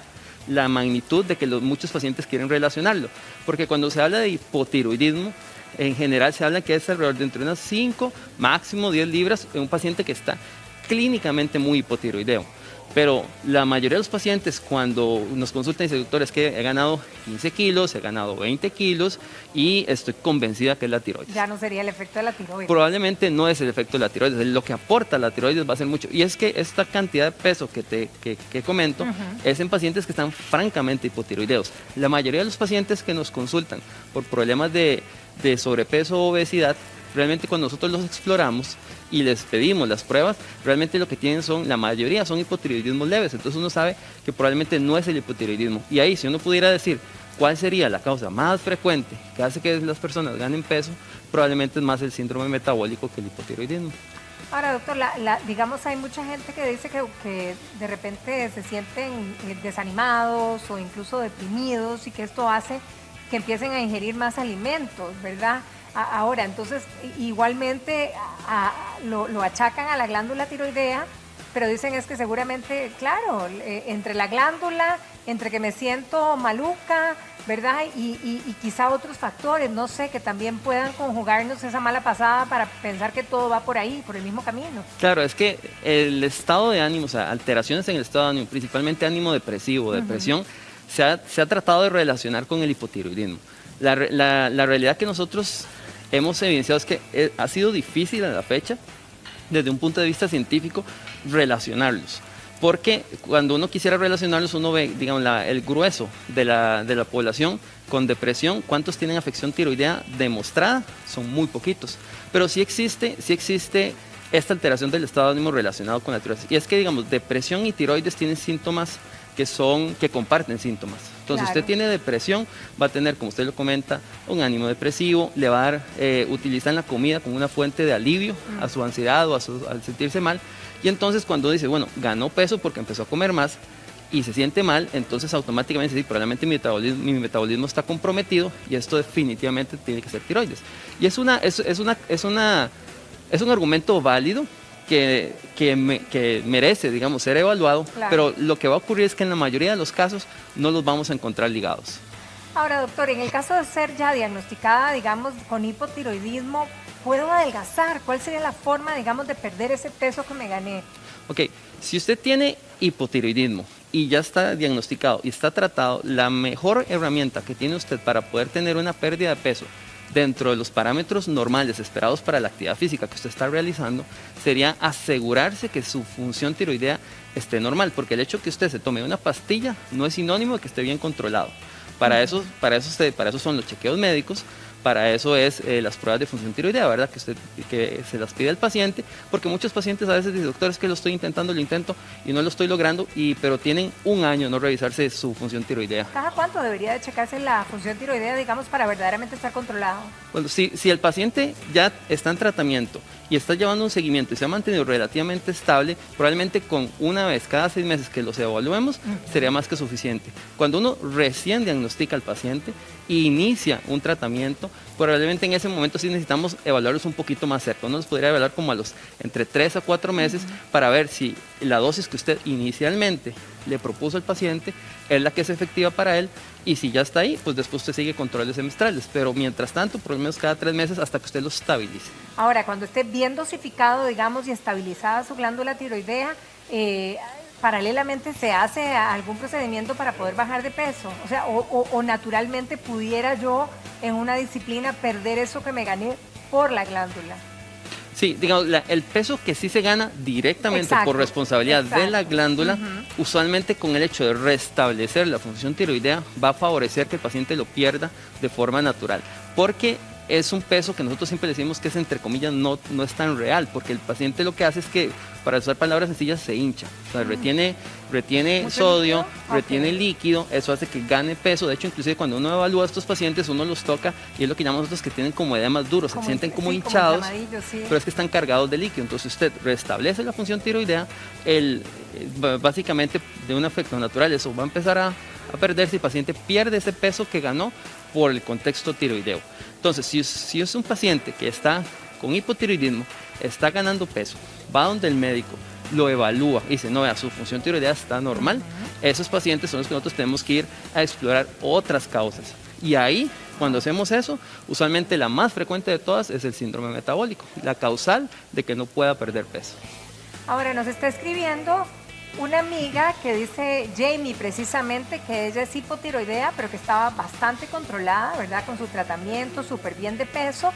la magnitud de que muchos pacientes quieren relacionarlo, porque cuando se habla de hipotiroidismo, en general se habla que es alrededor de entre unas 5, máximo 10 libras en un paciente que está clínicamente muy hipotiroideo. Pero la mayoría de los pacientes, cuando nos consultan, dicen, doctor, es que he ganado 15 kilos, he ganado 20 kilos y estoy convencida que es la tiroides. Ya no sería el efecto de la tiroides. Probablemente no es el efecto de la tiroides, lo que aporta la tiroides va a ser mucho. Y es que esta cantidad de peso que comento es en pacientes que están francamente hipotiroideos. La mayoría de los pacientes que nos consultan por problemas de sobrepeso o obesidad, realmente cuando nosotros los exploramos y les pedimos las pruebas, realmente lo que tienen la mayoría son hipotiroidismos leves. Entonces uno sabe que probablemente no es el hipotiroidismo. Y ahí, si uno pudiera decir cuál sería la causa más frecuente que hace que las personas ganen peso, probablemente es más el síndrome metabólico que el hipotiroidismo. Ahora, doctor, digamos, hay mucha gente que dice que de repente se sienten desanimados o incluso deprimidos, y que esto hace que empiecen a ingerir más alimentos, ¿verdad? Ahora, entonces, igualmente lo achacan a la glándula tiroidea, pero dicen es que seguramente, claro, entre la glándula, entre que me siento maluca, ¿verdad? Y quizá otros factores, no sé, que también puedan conjugarnos esa mala pasada para pensar que todo va por ahí, por el mismo camino. Claro, es que el estado de ánimo, o sea, alteraciones en el estado de ánimo, principalmente ánimo depresivo, depresión, se ha tratado de relacionar con el hipotiroidismo. La realidad que nosotros hemos evidenciado es que ha sido difícil a la fecha, desde un punto de vista científico, relacionarlos. Porque cuando uno quisiera relacionarlos, uno ve, digamos, el grueso de la población con depresión, ¿cuántos tienen afección tiroidea demostrada? Son muy poquitos. Pero sí existe esta alteración del estado de ánimo relacionado con la tiroides. Y es que, digamos, depresión y tiroides tienen síntomas que comparten síntomas. Entonces, usted tiene depresión, va a tener, como usted lo comenta, un ánimo depresivo, le va a dar, utilizan la comida como una fuente de alivio a su ansiedad o al sentirse mal. Y entonces cuando dice, bueno, ganó peso porque empezó a comer más y se siente mal, entonces automáticamente sí, probablemente mi metabolismo está comprometido y esto definitivamente tiene que ser tiroides. Y es un argumento válido que merece, digamos, ser evaluado, pero lo que va a ocurrir es que en la mayoría de los casos no los vamos a encontrar ligados. Ahora, doctor, en el caso de ser ya diagnosticada, digamos, con hipotiroidismo, ¿puedo adelgazar? ¿Cuál sería la forma, digamos, de perder ese peso que me gané? Ok, si usted tiene hipotiroidismo y ya está diagnosticado y está tratado, la mejor herramienta que tiene usted para poder tener una pérdida de peso dentro de los parámetros normales esperados para la actividad física que usted está realizando sería asegurarse que su función tiroidea esté normal, porque el hecho que usted se tome una pastilla no es sinónimo de que esté bien controlado. Para eso son los chequeos médicos, para eso es las pruebas de función tiroidea, ¿verdad? Que se las pide al paciente, porque muchos pacientes a veces dicen, doctor, es que lo intento y no lo estoy logrando, pero tienen un año no revisarse su función tiroidea. ¿Cada cuánto debería de checarse la función tiroidea, digamos, para verdaderamente estar controlado? Bueno, si el paciente ya está en tratamiento y está llevando un seguimiento y se ha mantenido relativamente estable, probablemente con una vez cada 6 meses que los evaluemos, sería más que suficiente. Cuando uno recién diagnostica al paciente e inicia un tratamiento, probablemente en ese momento sí necesitamos evaluarlos un poquito más cerca. Uno los podría evaluar como a los entre 3 a 4 meses para ver si la dosis que usted inicialmente le propuso al paciente es la que es efectiva para él, y si ya está ahí, pues después usted sigue controles semestrales, pero mientras tanto, por lo menos cada 3 meses hasta que usted lo estabilice. Ahora, cuando esté bien dosificado, digamos, y estabilizada su glándula tiroidea, paralelamente se hace algún procedimiento para poder bajar de peso, o sea, o naturalmente pudiera yo en una disciplina perder eso que me gané por la glándula. Sí, digamos, el peso que sí se gana directamente por responsabilidad de la glándula, usualmente con el hecho de restablecer la función tiroidea, va a favorecer que el paciente lo pierda de forma natural, porque es un peso que nosotros siempre decimos que es, entre comillas, no es tan real, porque el paciente lo que hace es que, para usar palabras sencillas, se hincha, o sea, retiene sodio, líquido? Retiene líquido, eso hace que gane peso. De hecho, inclusive cuando uno evalúa a estos pacientes, uno los toca y es lo que llamamos nosotros que tienen como edemas duros, se sienten como hinchados, pero es que están cargados de líquido. Entonces usted restablece la función tiroidea, básicamente de un efecto natural eso va a empezar a perderse y el paciente pierde ese peso que ganó por el contexto tiroideo. Entonces, si es un paciente que está con hipotiroidismo, está ganando peso, va donde el médico, lo evalúa y dice, no, vea, su función tiroidea está normal, esos pacientes son los que nosotros tenemos que ir a explorar otras causas. Y ahí, cuando hacemos eso, usualmente la más frecuente de todas es el síndrome metabólico, la causal de que no pueda perder peso. Ahora nos está escribiendo una amiga que dice, Jamie, precisamente, que ella es hipotiroidea, pero que estaba bastante controlada, ¿verdad? Con su tratamiento, súper bien de peso,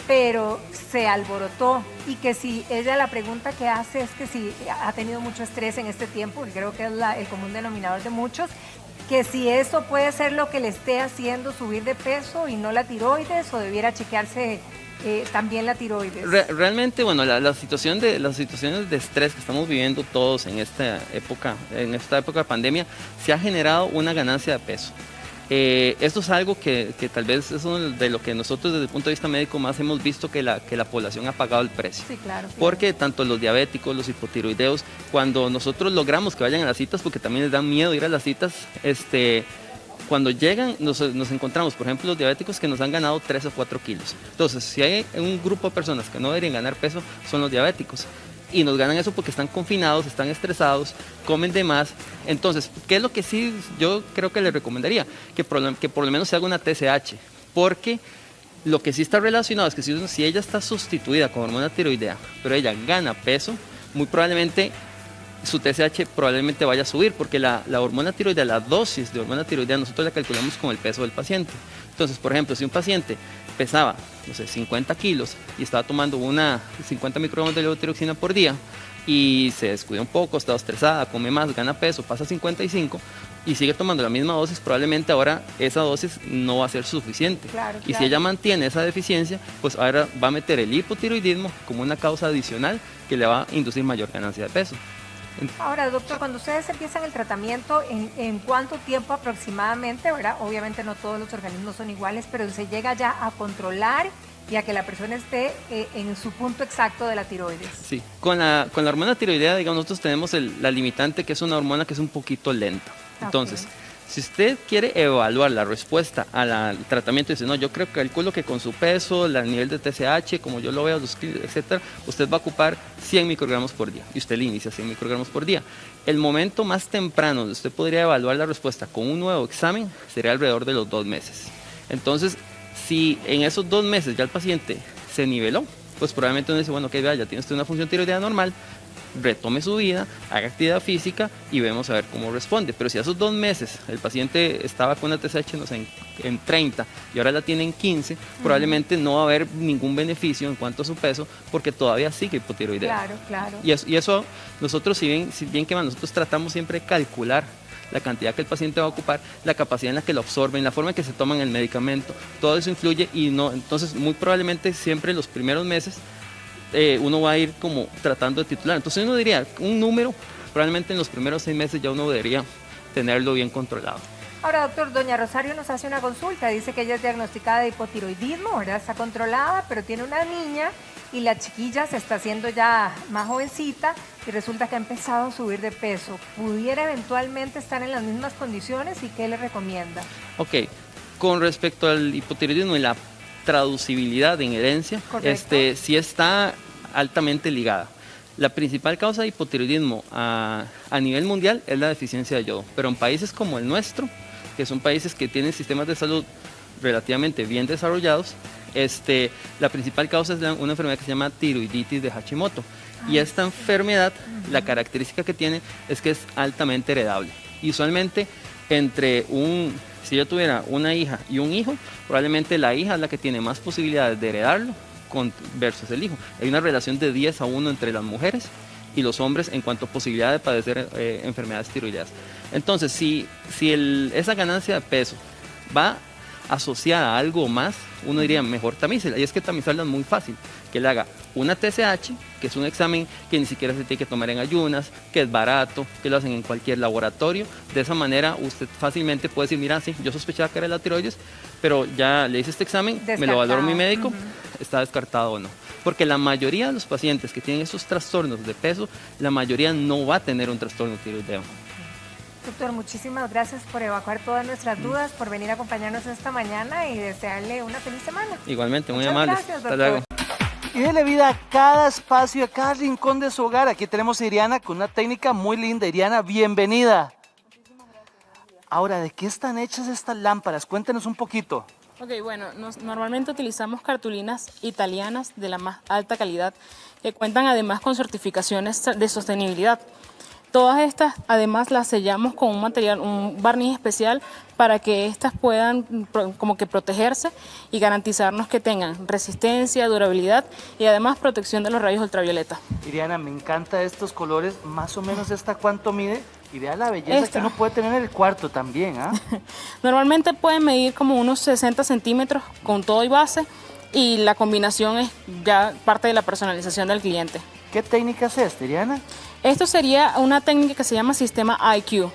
pero se alborotó, y que si ella, la pregunta que hace es que si ha tenido mucho estrés en este tiempo, que creo que es el común denominador de muchos, que si eso puede ser lo que le esté haciendo subir de peso y no la tiroides, o debiera chequearse también la tiroides. Realmente, bueno, las situaciones de estrés que estamos viviendo todos en esta época de pandemia, se ha generado una ganancia de peso. Esto es algo que tal vez es uno de lo que nosotros desde el punto de vista médico más hemos visto que la población ha pagado el precio. Sí, claro. Porque tanto los diabéticos, los hipotiroideos, cuando nosotros logramos que vayan a las citas, porque también les da miedo ir a las citas, cuando llegan nos encontramos, por ejemplo, los diabéticos que nos han ganado 3 o 4 kilos. Entonces, si hay un grupo de personas que no deberían ganar peso, son los diabéticos. y nos ganan eso porque están confinados, están estresados, comen de más. Entonces, ¿qué es lo que sí yo creo que les recomendaría? Que por lo menos se haga una TSH, porque lo que sí está relacionado es que si ella está sustituida con hormona tiroidea, pero ella gana peso, muy probablemente su TSH probablemente vaya a subir, porque la hormona tiroidea, la dosis de hormona tiroidea, nosotros la calculamos con el peso del paciente. Entonces, por ejemplo, si un paciente pesaba, no sé, 50 kilos y estaba tomando 50 microgramos de levotiroxina por día y se descuida un poco, está estresada, come más, gana peso, pasa a 55 y sigue tomando la misma dosis, probablemente ahora esa dosis no va a ser suficiente. Claro, y si ella mantiene esa deficiencia, pues ahora va a meter el hipotiroidismo como una causa adicional que le va a inducir mayor ganancia de peso. Ahora, doctor, cuando ustedes empiezan el tratamiento, ¿en cuánto tiempo aproximadamente, verdad? Obviamente no todos los organismos son iguales, pero se llega ya a controlar y a que la persona esté en su punto exacto de la tiroides. Sí, con la hormona tiroidea, digamos, nosotros tenemos la limitante, que es una hormona que es un poquito lenta. Entonces, si usted quiere evaluar la respuesta al tratamiento y dice, no, yo creo que calculo que con su peso, el nivel de TSH, como yo lo veo, etcétera, usted va a ocupar 100 microgramos por día y usted le inicia 100 microgramos por día. El momento más temprano donde usted podría evaluar la respuesta con un nuevo examen sería alrededor de los 2 meses. Entonces, si en esos 2 meses ya el paciente se niveló, pues probablemente uno dice, bueno, ok, vea, ya tiene usted una función tiroidea normal, retome su vida, haga actividad física y vemos a ver cómo responde. Pero si a esos 2 meses el paciente estaba con una TSH, no sé, en 30 y ahora la tiene en 15, probablemente no va a haber ningún beneficio en cuanto a su peso porque todavía sigue hipotiroidea. Claro, claro. Y eso nosotros, si bien que nosotros tratamos siempre de calcular la cantidad que el paciente va a ocupar, la capacidad en la que lo absorben, la forma en que se toman el medicamento, todo eso influye y no, entonces muy probablemente siempre en los primeros meses uno va a ir como tratando de titular. Entonces uno diría, un número, probablemente en los primeros 6 meses ya uno debería tenerlo bien controlado. Ahora, doctor, doña Rosario nos hace una consulta, dice que ella es diagnosticada de hipotiroidismo, ¿verdad? Está controlada, pero tiene una niña y la chiquilla se está haciendo ya más jovencita y resulta que ha empezado a subir de peso. ¿Pudiera eventualmente estar en las mismas condiciones y qué le recomienda? Ok, con respecto al hipotiroidismo y la traducibilidad en herencia, sí está altamente ligada. La principal causa de hipotiroidismo a nivel mundial es la deficiencia de yodo, pero en países como el nuestro, que son países que tienen sistemas de salud relativamente bien desarrollados, la principal causa es una enfermedad que se llama tiroiditis de Hashimoto. Y esta enfermedad, la característica que tiene es que es altamente heredable. Y usualmente si yo tuviera una hija y un hijo, probablemente la hija es la que tiene más posibilidades de heredarlo versus el hijo. Hay una relación de 10-1 entre las mujeres y los hombres en cuanto a posibilidad de padecer enfermedades tiroideas. Entonces, si esa ganancia de peso va asociada a algo más, uno diría mejor tamícela. Y es que tamizarla es muy fácil, que le haga una TSH, que es un examen que ni siquiera se tiene que tomar en ayunas, que es barato, que lo hacen en cualquier laboratorio. De esa manera usted fácilmente puede decir, mira, sí, yo sospechaba que era la tiroides, pero ya le hice este examen, me lo valoró mi médico, está descartado o no. Porque la mayoría de los pacientes que tienen esos trastornos de peso, la mayoría no va a tener un trastorno tiroideo. Doctor, muchísimas gracias por evacuar todas nuestras dudas, por venir a acompañarnos esta mañana y desearle una feliz semana. Igualmente, muy Muchas amables. gracias, Hasta doctor. luego. Y dele vida a cada espacio, a cada rincón de su hogar. Aquí tenemos a Iriana con una técnica muy linda. Iriana, bienvenida. Ahora, ¿de qué están hechas estas lámparas? Cuéntenos un poquito. Ok, bueno, normalmente utilizamos cartulinas italianas de la más alta calidad que cuentan además con certificaciones de sostenibilidad. Todas estas además las sellamos con un material, un barniz especial para que estas puedan como que protegerse y garantizarnos que tengan resistencia, durabilidad y además protección de los rayos ultravioleta. Iriana, me encantan estos colores. Más o menos ¿esta cuánto mide? Y vea la belleza que uno puede tener en el cuarto también, ¿ah? Normalmente pueden medir como unos 60 centímetros con todo y base y la combinación es ya parte de la personalización del cliente. ¿Qué técnica es esta, Iriana? Esto sería una técnica que se llama sistema IQ,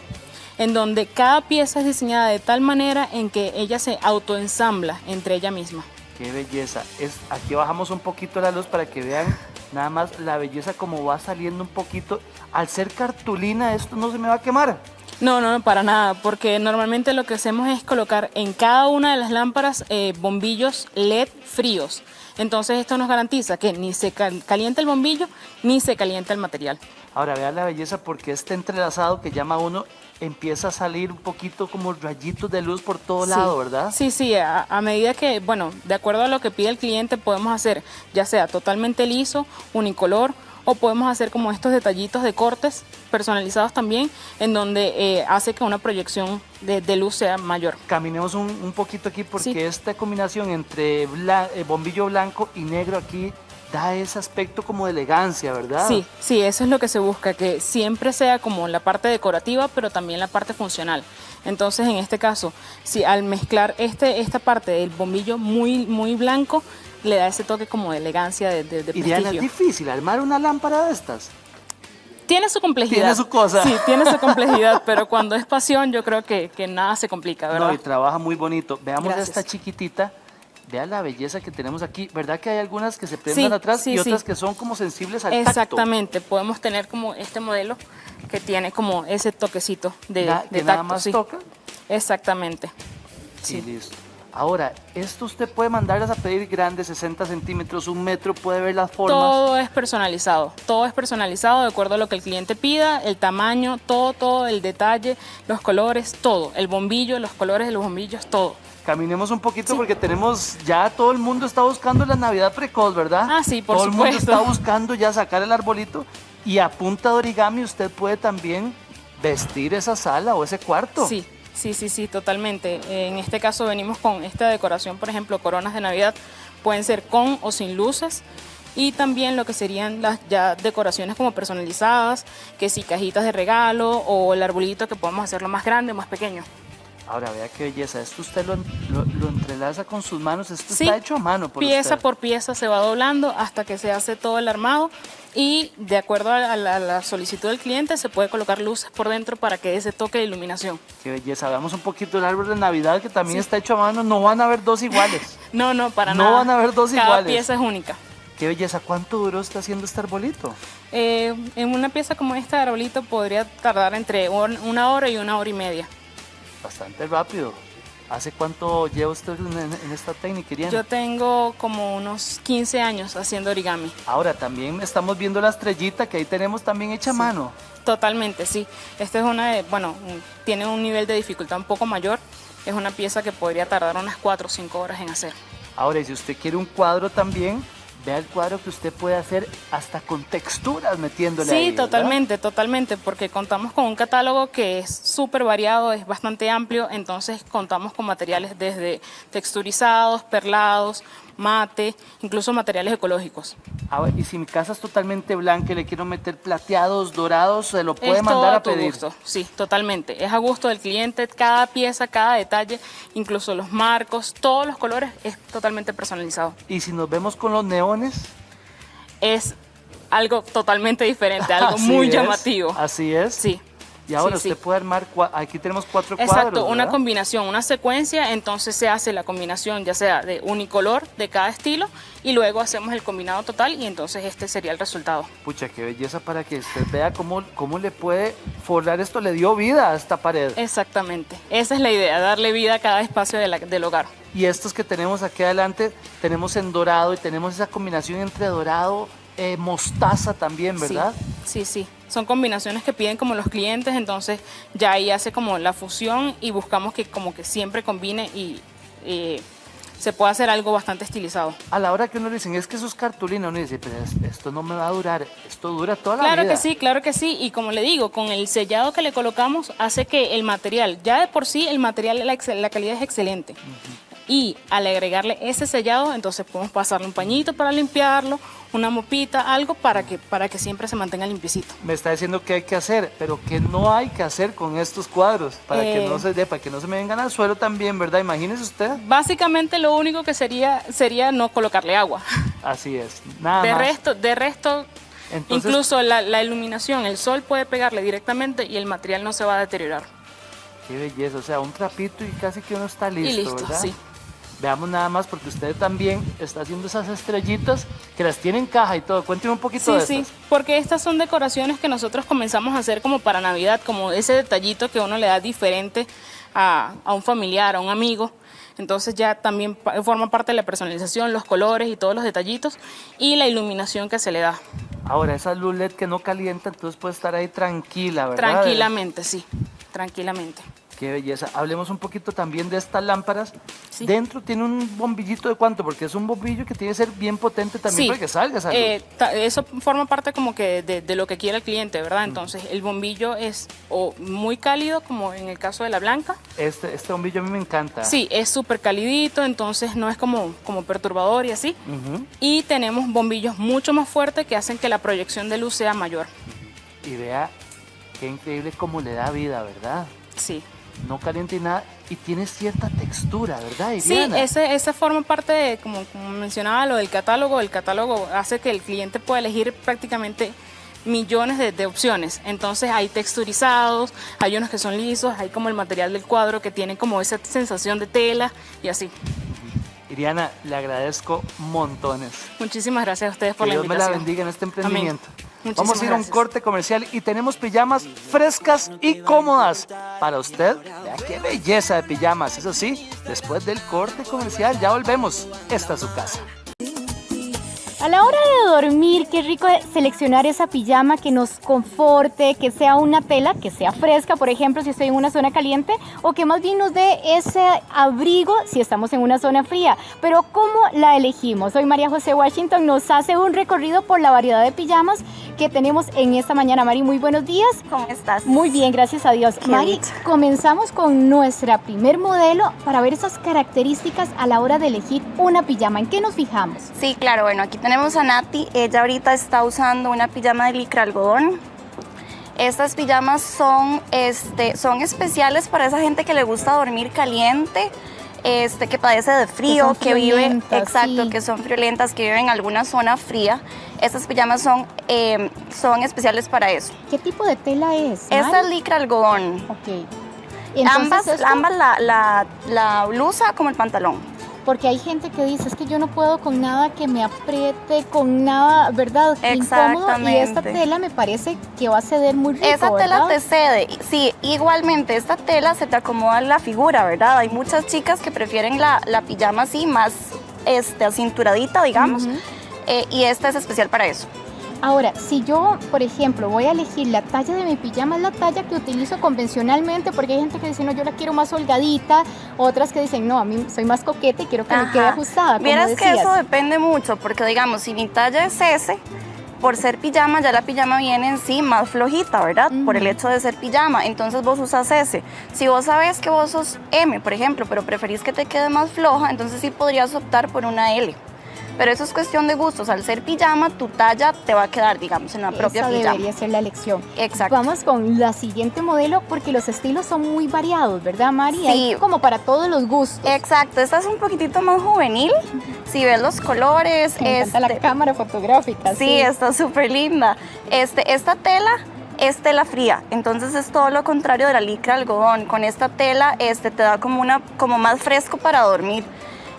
en donde cada pieza es diseñada de tal manera en que ella se autoensambla entre ella misma. ¡Qué belleza! Aquí bajamos un poquito la luz para que vean nada más la belleza como va saliendo un poquito. Al ser cartulina, esto no se me va a quemar. No, para nada, porque normalmente lo que hacemos es colocar en cada una de las lámparas bombillos LED fríos. Entonces esto nos garantiza que ni se calienta el bombillo ni se calienta el material. Ahora vean la belleza, porque este entrelazado que llama uno empieza a salir un poquito como rayitos de luz por todo lado, ¿verdad? Sí, a medida que, bueno, de acuerdo a lo que pide el cliente podemos hacer ya sea totalmente liso, unicolor, o podemos hacer como estos detallitos de cortes personalizados también, en donde hace que una proyección de luz sea mayor. Caminemos un poquito aquí, porque esta combinación entre bombillo blanco y negro aquí da ese aspecto como de elegancia, ¿verdad? Sí, eso es lo que se busca, que siempre sea como la parte decorativa, pero también la parte funcional. Entonces, en este caso, si al mezclar esta parte del bombillo muy blanco, le da ese toque como de elegancia, de prestigio. Diana, ¿es difícil armar una lámpara de estas? Tiene su complejidad. Tiene su cosa. Sí, tiene su complejidad, pero cuando es pasión yo creo que nada se complica, ¿verdad? No, y trabaja muy bonito. Veamos Gracias. esta chiquitita. Vean la belleza que tenemos aquí. ¿Verdad que hay algunas que se prendan atrás y otras que son como sensibles al tacto? Exactamente. Podemos tener como este modelo que tiene como ese toquecito de tacto. Nada más toca. Exactamente. Sí, listo. Ahora, esto usted puede mandarlas a pedir grandes, 60 centímetros, 1 metro, puede ver las formas. Todo es personalizado de acuerdo a lo que el cliente pida, el tamaño, todo, el detalle, los colores, todo. El bombillo, los colores de los bombillos, todo. Caminemos un poquito porque ya todo el mundo está buscando la Navidad precoz, ¿verdad? Ah, sí, por supuesto. Todo el mundo está buscando ya sacar el arbolito, y a punta de origami usted puede también vestir esa sala o ese cuarto. Sí, totalmente. En este caso venimos con esta decoración, por ejemplo, coronas de Navidad, pueden ser con o sin luces, y también lo que serían las ya decoraciones como personalizadas, que si cajitas de regalo o el arbolito que podemos hacerlo más grande o más pequeño. Ahora vea qué belleza, esto usted lo entrelaza con sus manos, esto está hecho a mano por pieza usted. por pieza se va doblando hasta que se hace todo el armado, y de acuerdo a la solicitud del cliente se puede colocar luces por dentro para que dé ese toque de iluminación. Qué belleza, veamos un poquito el árbol de Navidad que también está hecho a mano, no van a haber dos iguales. No, para nada. No van a haber dos iguales. Cada pieza es única. Qué belleza, ¿cuánto duró usted haciendo este arbolito? En una pieza como esta de arbolito podría tardar entre 1 hora y 1 hora y media. Bastante rápido. ¿Hace cuánto lleva usted en esta técnica, Iriana? Yo tengo como unos 15 años haciendo origami. Ahora también estamos viendo la estrellita que ahí tenemos también hecha a mano. Totalmente, sí. Esta es tiene un nivel de dificultad un poco mayor. Es una pieza que podría tardar unas 4 o 5 horas en hacer. Ahora, y si usted quiere un cuadro también, vea el cuadro que usted puede hacer hasta con texturas metiéndole ahí, ¿verdad? Totalmente, porque contamos con un catálogo que es súper variado, es bastante amplio, entonces contamos con materiales desde texturizados, perlados, mate, incluso materiales ecológicos. Y si mi casa es totalmente blanca y le quiero meter plateados, dorados, se lo puede mandar a pedir. Gusto. Sí, totalmente. Es a gusto del cliente, cada pieza, cada detalle, incluso los marcos, todos los colores, es totalmente personalizado. Y si nos vemos con los neones, es algo totalmente diferente, algo muy llamativo. Así es. Sí. Y ahora usted puede armar, aquí tenemos 4 cuadros. Exacto, una ¿verdad? combinación, una secuencia, entonces se hace la combinación ya sea de unicolor de cada estilo y luego hacemos el combinado total y entonces este sería el resultado. Pucha, qué belleza, para que usted vea cómo le puede forrar esto, le dio vida a esta pared. Exactamente, esa es la idea, darle vida a cada espacio del hogar. Y estos que tenemos aquí adelante, tenemos en dorado y tenemos esa combinación entre dorado, mostaza también, ¿verdad? Sí. Son combinaciones que piden como los clientes, entonces ya ahí hace como la fusión y buscamos que como que siempre combine y se pueda hacer algo bastante estilizado. A la hora que uno le dicen, es que eso es cartulina, uno dice, pero esto no me va a durar, esto dura toda la vida. Claro que sí, y como le digo, con el sellado que le colocamos hace que el material, ya de por sí el material, la calidad es excelente. Y al agregarle ese sellado, entonces podemos pasarle un pañito para limpiarlo, una mopita, algo para que siempre se mantenga limpiecito. Me está diciendo qué hay que hacer, pero qué no hay que hacer con estos cuadros para que no se me vengan al suelo también, ¿verdad? Imagínese usted. Básicamente lo único que sería no colocarle agua. Así es, nada más. De resto, entonces, incluso la iluminación, el sol puede pegarle directamente y el material no se va a deteriorar. Qué belleza, o sea, un trapito y casi que uno está listo, y listo, ¿verdad? Sí. Veamos nada más, porque usted también está haciendo esas estrellitas que las tiene en caja y todo. Cuénteme un poquito de Sí, estas. porque estas son decoraciones que nosotros comenzamos a hacer como para Navidad, como ese detallito que uno le da diferente a un familiar, a un amigo. Entonces ya también forma parte de la personalización, los colores y todos los detallitos y la iluminación que se le da. Ahora, esa luz LED que no calienta, entonces puede estar ahí tranquila, ¿verdad? Tranquilamente, sí, tranquilamente. Qué belleza. Hablemos un poquito también de estas lámparas. Dentro tiene un bombillito de cuánto, porque es un bombillo que tiene que ser bien potente también para que salga esa luz. Eso forma parte como que de lo que quiere el cliente, ¿verdad? Entonces el bombillo es o muy cálido, como en el caso de la blanca. Este bombillo a mí me encanta. Sí, es súper calidito, entonces no es como perturbador y así. Y tenemos bombillos mucho más fuertes que hacen que la proyección de luz sea mayor. Y vea qué increíble cómo le da vida, ¿verdad? Sí. No calienta y nada, y tiene cierta textura, ¿verdad, Iriana? Sí, ese forma parte de, como mencionaba, lo del catálogo. El catálogo hace que el cliente pueda elegir prácticamente millones de opciones. Entonces hay texturizados, hay unos que son lisos, hay como el material del cuadro que tiene como esa sensación de tela y así. Iriana, le agradezco montones. Muchísimas gracias a ustedes por la invitación. invitación. Dios me la bendiga en este emprendimiento. Muchísimas Vamos a ir a un gracias. corte comercial y tenemos pijamas frescas y cómodas para usted. Vea qué belleza de pijamas. Eso sí, después del corte comercial ya volvemos. Esta es su casa. A la hora de dormir, qué rico seleccionar esa pijama que nos conforte, que sea una tela, que sea fresca, por ejemplo, si estoy en una zona caliente, o que más bien nos dé ese abrigo si estamos en una zona fría. Pero ¿cómo la elegimos? Hoy María José Washington nos hace un recorrido por la variedad de pijamas que tenemos en esta mañana. Mari, muy buenos días. ¿Cómo estás? Muy bien, gracias a Dios. Mari, comenzamos con nuestra primer modelo para ver esas características a la hora de elegir una pijama. ¿En qué nos fijamos? Sí, claro, bueno, aquí tenemos a Nati. Ella ahorita está usando una pijama de licra algodón. Estas pijamas son especiales para esa gente que le gusta dormir caliente, que padece de frío, que vive, exacto, que son friolentas, que viven en alguna zona fría. Estas pijamas son especiales para eso. ¿Qué tipo de tela es? Esta es licra algodón. Ok. Ambas la blusa como el pantalón. Porque hay gente que dice, es que yo no puedo con nada que me apriete, con nada, ¿verdad? Incómodo, y esta tela me parece que va a ceder muy rico, Esa tela ¿verdad? te cede, sí, igualmente esta tela se te acomoda en la figura, ¿verdad? Hay muchas chicas que prefieren la pijama así, más acinturadita, digamos, y esta es especial para eso. Ahora, si yo, por ejemplo, voy a elegir la talla de mi pijama, es la talla que utilizo convencionalmente, porque hay gente que dice, no, yo la quiero más holgadita, otras que dicen, no, a mí soy más coqueta y quiero que me quede ajustada, como Vieras decías. que eso depende mucho, porque digamos, si mi talla es S, por ser pijama, ya la pijama viene en sí más flojita, ¿verdad? Por el hecho de ser pijama, entonces vos usas S. Si vos sabés que vos sos M, por ejemplo, pero preferís que te quede más floja, entonces sí podrías optar por una L. Pero eso es cuestión de gustos. Al ser pijama, tu talla te va a quedar, digamos, en la propia Esa pijama. debería ser la elección. Exacto. Vamos con la siguiente modelo porque los estilos son muy variados, ¿verdad, Mari? Sí. Hay como para todos los gustos. Exacto. Esta es un poquitito más juvenil. Si ves los colores... Me encanta la cámara fotográfica. Sí, está súper linda. Esta tela es tela fría, entonces es todo lo contrario de la licra algodón. Con esta tela te da como más fresco para dormir.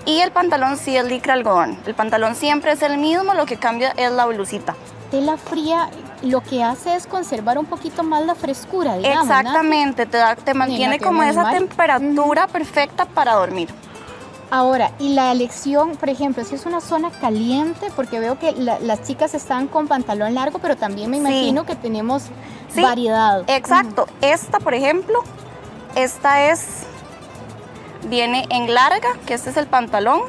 Y el pantalón sí es licra algodón. El pantalón siempre es el mismo, lo que cambia es la blusita. Tela fría lo que hace es conservar un poquito más la frescura, digamos. Exactamente, te mantiene como esa temperatura perfecta para dormir. Ahora, y la elección, por ejemplo, si es una zona caliente, porque veo que las chicas están con pantalón largo, pero también me imagino que tenemos variedad. Exacto. Esta, por ejemplo, viene en larga, que este es el pantalón,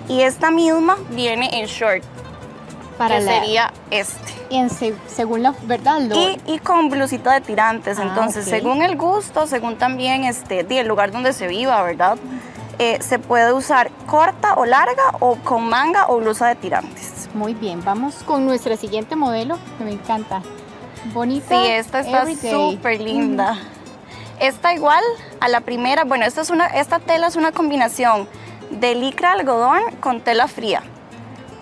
y esta misma viene en short, que sería este. Según la verdad. Y con blusita de tirantes, entonces según el gusto, según también el lugar donde se viva, ¿verdad? Se puede usar corta o larga, o con manga o blusa de tirantes. Muy bien, vamos con nuestra siguiente modelo, que me encanta. Bonita. Sí, esta está súper linda. Esta igual a la primera, bueno, esta tela es una combinación de licra algodón con tela fría.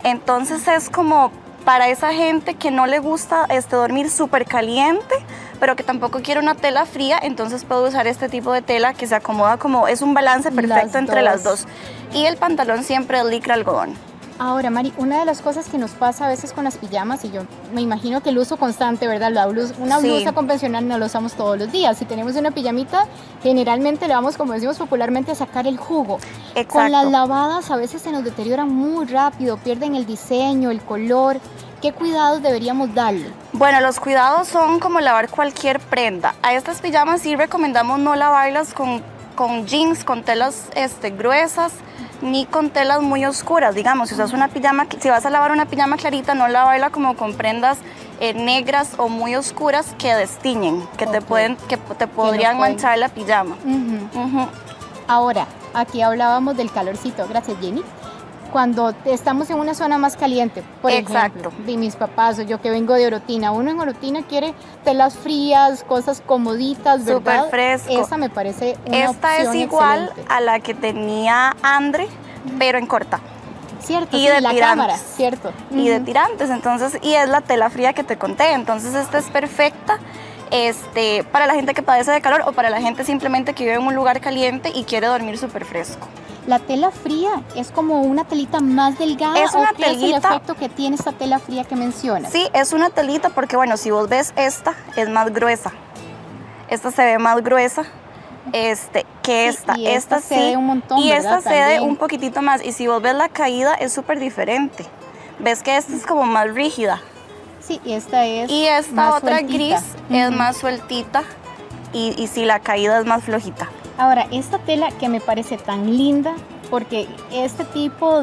Entonces es como para esa gente que no le gusta dormir súper caliente, pero que tampoco quiere una tela fría, entonces puedo usar este tipo de tela que se acomoda es un balance perfecto entre las dos. Y el pantalón siempre es licra algodón. Ahora, Mari, una de las cosas que nos pasa a veces con las pijamas, y yo me imagino que el uso constante, ¿verdad? Una blusa convencional no la usamos todos los días. Si tenemos una pijamita, generalmente le vamos, como decimos popularmente, a sacar el jugo. Exacto. Con las lavadas a veces se nos deterioran muy rápido, pierden el diseño, el color. ¿Qué cuidados deberíamos darle? Bueno, los cuidados son como lavar cualquier prenda. A estas pijamas sí recomendamos no lavarlas con jeans, con telas gruesas, ni con telas muy oscuras. Digamos, si usas una pijama, si vas a lavar una pijama clarita, no lavarla como con prendas negras o muy oscuras que destiñen, que te podrían manchar la pijama. Ahora, aquí hablábamos del calorcito. Gracias, Jenny. Cuando estamos en una zona más caliente, por ejemplo, de mis papás o yo que vengo de Orotina, uno en Orotina quiere telas frías, cosas comoditas, ¿verdad? Súper fresco. Esta me parece una Esta opción es igual excelente. a la que tenía Andre, pero en corta. Cierto, y sí, de la tirantes. cámara, cierto. Y de tirantes, entonces, y es la tela fría que te conté, entonces esta es perfecta. Para la gente que padece de calor o para la gente simplemente que vive en un lugar caliente y quiere dormir súper fresco. La tela fría es como una telita más delgada. Es una ¿o qué es el telita? efecto que tiene esta tela fría que mencionas? Sí, es una telita porque, bueno, si vos ves esta, es más gruesa. Esta se ve más gruesa que esta. Y esta sí, cede un montón, y ¿verdad? esta cede También. un poquitito más. Y si vos ves la caída, es súper diferente. Ves que esta es como más rígida. Sí, y esta es Y esta más otra sueltita. gris es más sueltita y sí, la caída es más flojita. Ahora, esta tela que me parece tan linda, porque este tipo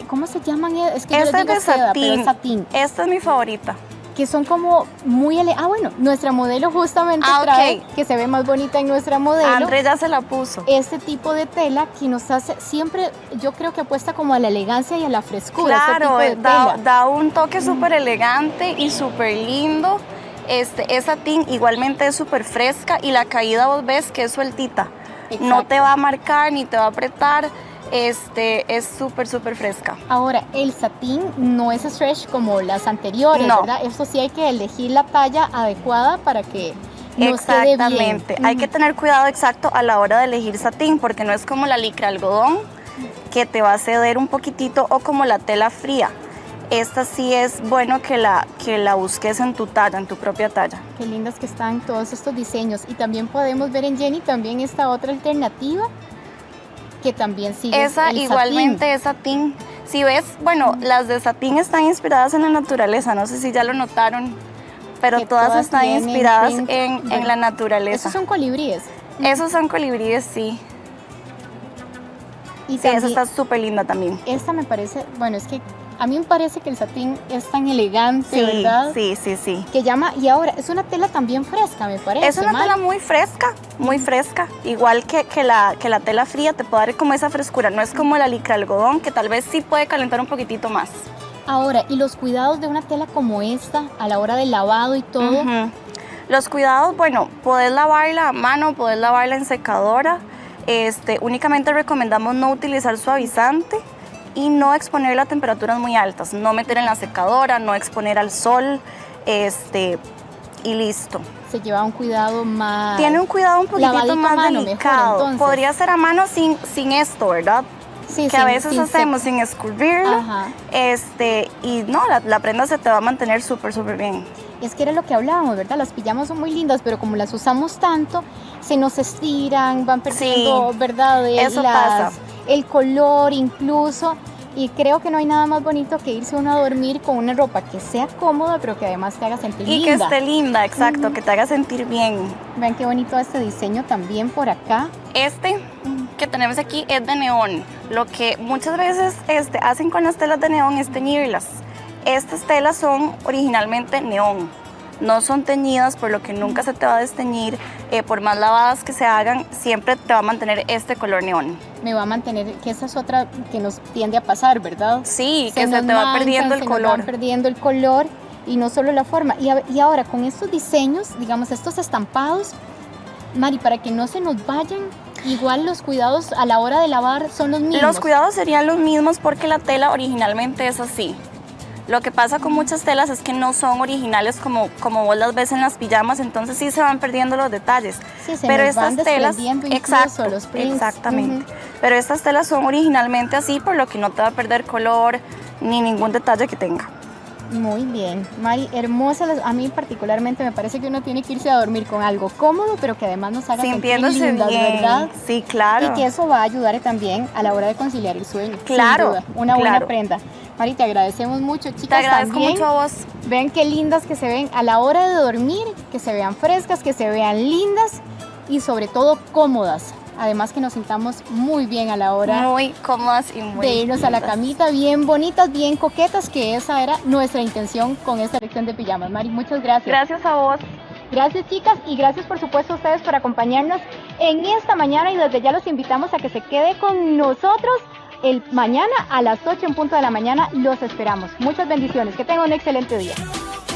¿cómo se llaman? Es que yo Esta les digo es de seda, pero satín. es satín. Esta es mi favorita. Que son como muy bueno, nuestra modelo justamente trae, que se ve más bonita en nuestra modelo. André ya se la puso. Este tipo de tela que nos hace, siempre yo creo que apuesta como a la elegancia y a la frescura. Claro, este tipo de tela. da un toque súper elegante y súper lindo. Es satín, igualmente es súper fresca y la caída vos ves que es sueltita. Exacto. No te va a marcar ni te va a apretar. Es súper, súper fresca. Ahora, el satín no es stretch como las anteriores, No. ¿verdad? Eso sí hay que elegir la talla adecuada para que nos quede bien. Exactamente. Hay que tener cuidado exacto a la hora de elegir satín porque no es como la licra algodón que te va a ceder un poquitito o como la tela fría. Esta sí es bueno que la busques en tu talla, en tu propia talla. Qué lindas que están todos estos diseños. Y también podemos ver en Jenny también esta otra alternativa que también sigue Esa el igualmente satín. es satín. Si ves, bueno, las de satín están inspiradas en la naturaleza, no sé si ya lo notaron, pero Que todas todas están tienen inspiradas print, en la naturaleza. Esos son colibríes. Esos son colibríes, sí. Y sí, esa también- está súper linda también. Esta me parece, bueno, es que a mí me parece que el satín es tan elegante, Sí, ¿verdad? sí, sí, sí. Que llama, y ahora, es una tela también fresca, me parece. Es una tela muy fresca, igual que la tela fría, te puede dar como esa frescura, no es como la licra algodón, que tal vez sí puede calentar un poquitito más. Ahora, y los cuidados de una tela como esta, a la hora del lavado y todo. Ujú. Los cuidados, bueno, podés lavarla a mano, podés lavarla en secadora. Únicamente recomendamos no utilizar suavizante y no exponerla a temperaturas muy altas, no meter en la secadora, no exponer al sol, y listo. Se lleva un cuidado más... Tiene un cuidado un poquitito lavadito a más mano, delicado. mejor, entonces. Podría ser a mano sin esto, ¿verdad? Sí, que a veces hacemos sin escurrirlo. Ajá. Y no, la prenda se te va a mantener súper, súper bien. Es que era lo que hablábamos, ¿verdad? Las pijamas son muy lindas, pero como las usamos tanto, se nos estiran, van perdiendo, Sí, ¿verdad? eso pasa. El color incluso. Y creo que no hay nada más bonito que irse uno a dormir con una ropa que sea cómoda, pero que además te haga sentir Y linda. que esté linda, exacto, que te haga sentir bien. Vean qué bonito este diseño también por acá. Este que tenemos aquí es de neón. Lo que muchas veces hacen con las telas de neón es teñirlas. Estas telas son originalmente neón. No son teñidas, por lo que nunca se te va a desteñir. Por más lavadas que se hagan, siempre te va a mantener este color neón. Me va a mantener, que esa es otra que nos tiende a pasar, ¿verdad? Sí, que se nos te va manchan, perdiendo el se nos color. van perdiendo el color y no solo la forma. Y ahora con estos diseños, digamos, estos estampados, Mari, para que no se nos vayan, igual los cuidados a la hora de lavar son los mismos. Los cuidados serían los mismos porque la tela originalmente es así. Lo que pasa con muchas telas es que no son originales como vos las ves en las pijamas, entonces sí se van perdiendo los detalles. Sí, se pero nos estas van telas, desprendiendo exacto, los prints. exactamente. Pero estas telas son originalmente así, por lo que no te va a perder color ni ningún detalle que tenga. Muy bien, Mari, hermosas. A mí particularmente me parece que uno tiene que irse a dormir con algo cómodo, pero que además nos haga sentir lindas, ¿verdad? Sí, claro. Y que eso va a ayudar también a la hora de conciliar el sueño. Claro. Sin duda, una buena prenda. Mari, te agradecemos mucho, chicas. Te agradezco también, mucho a vos. Ven qué lindas que se ven a la hora de dormir, que se vean frescas, que se vean lindas y sobre todo cómodas. Además que nos sintamos muy bien a la hora muy cómodas y muy de irnos a la camita, bien bonitas, bien coquetas, que esa era nuestra intención con esta lección de pijamas. Mari, muchas gracias. Gracias a vos. Gracias, chicas, y gracias por supuesto a ustedes por acompañarnos en esta mañana, y desde ya los invitamos a que se quede con nosotros el mañana a las 8 en punto de la mañana. Los esperamos. Muchas bendiciones, que tengan un excelente día.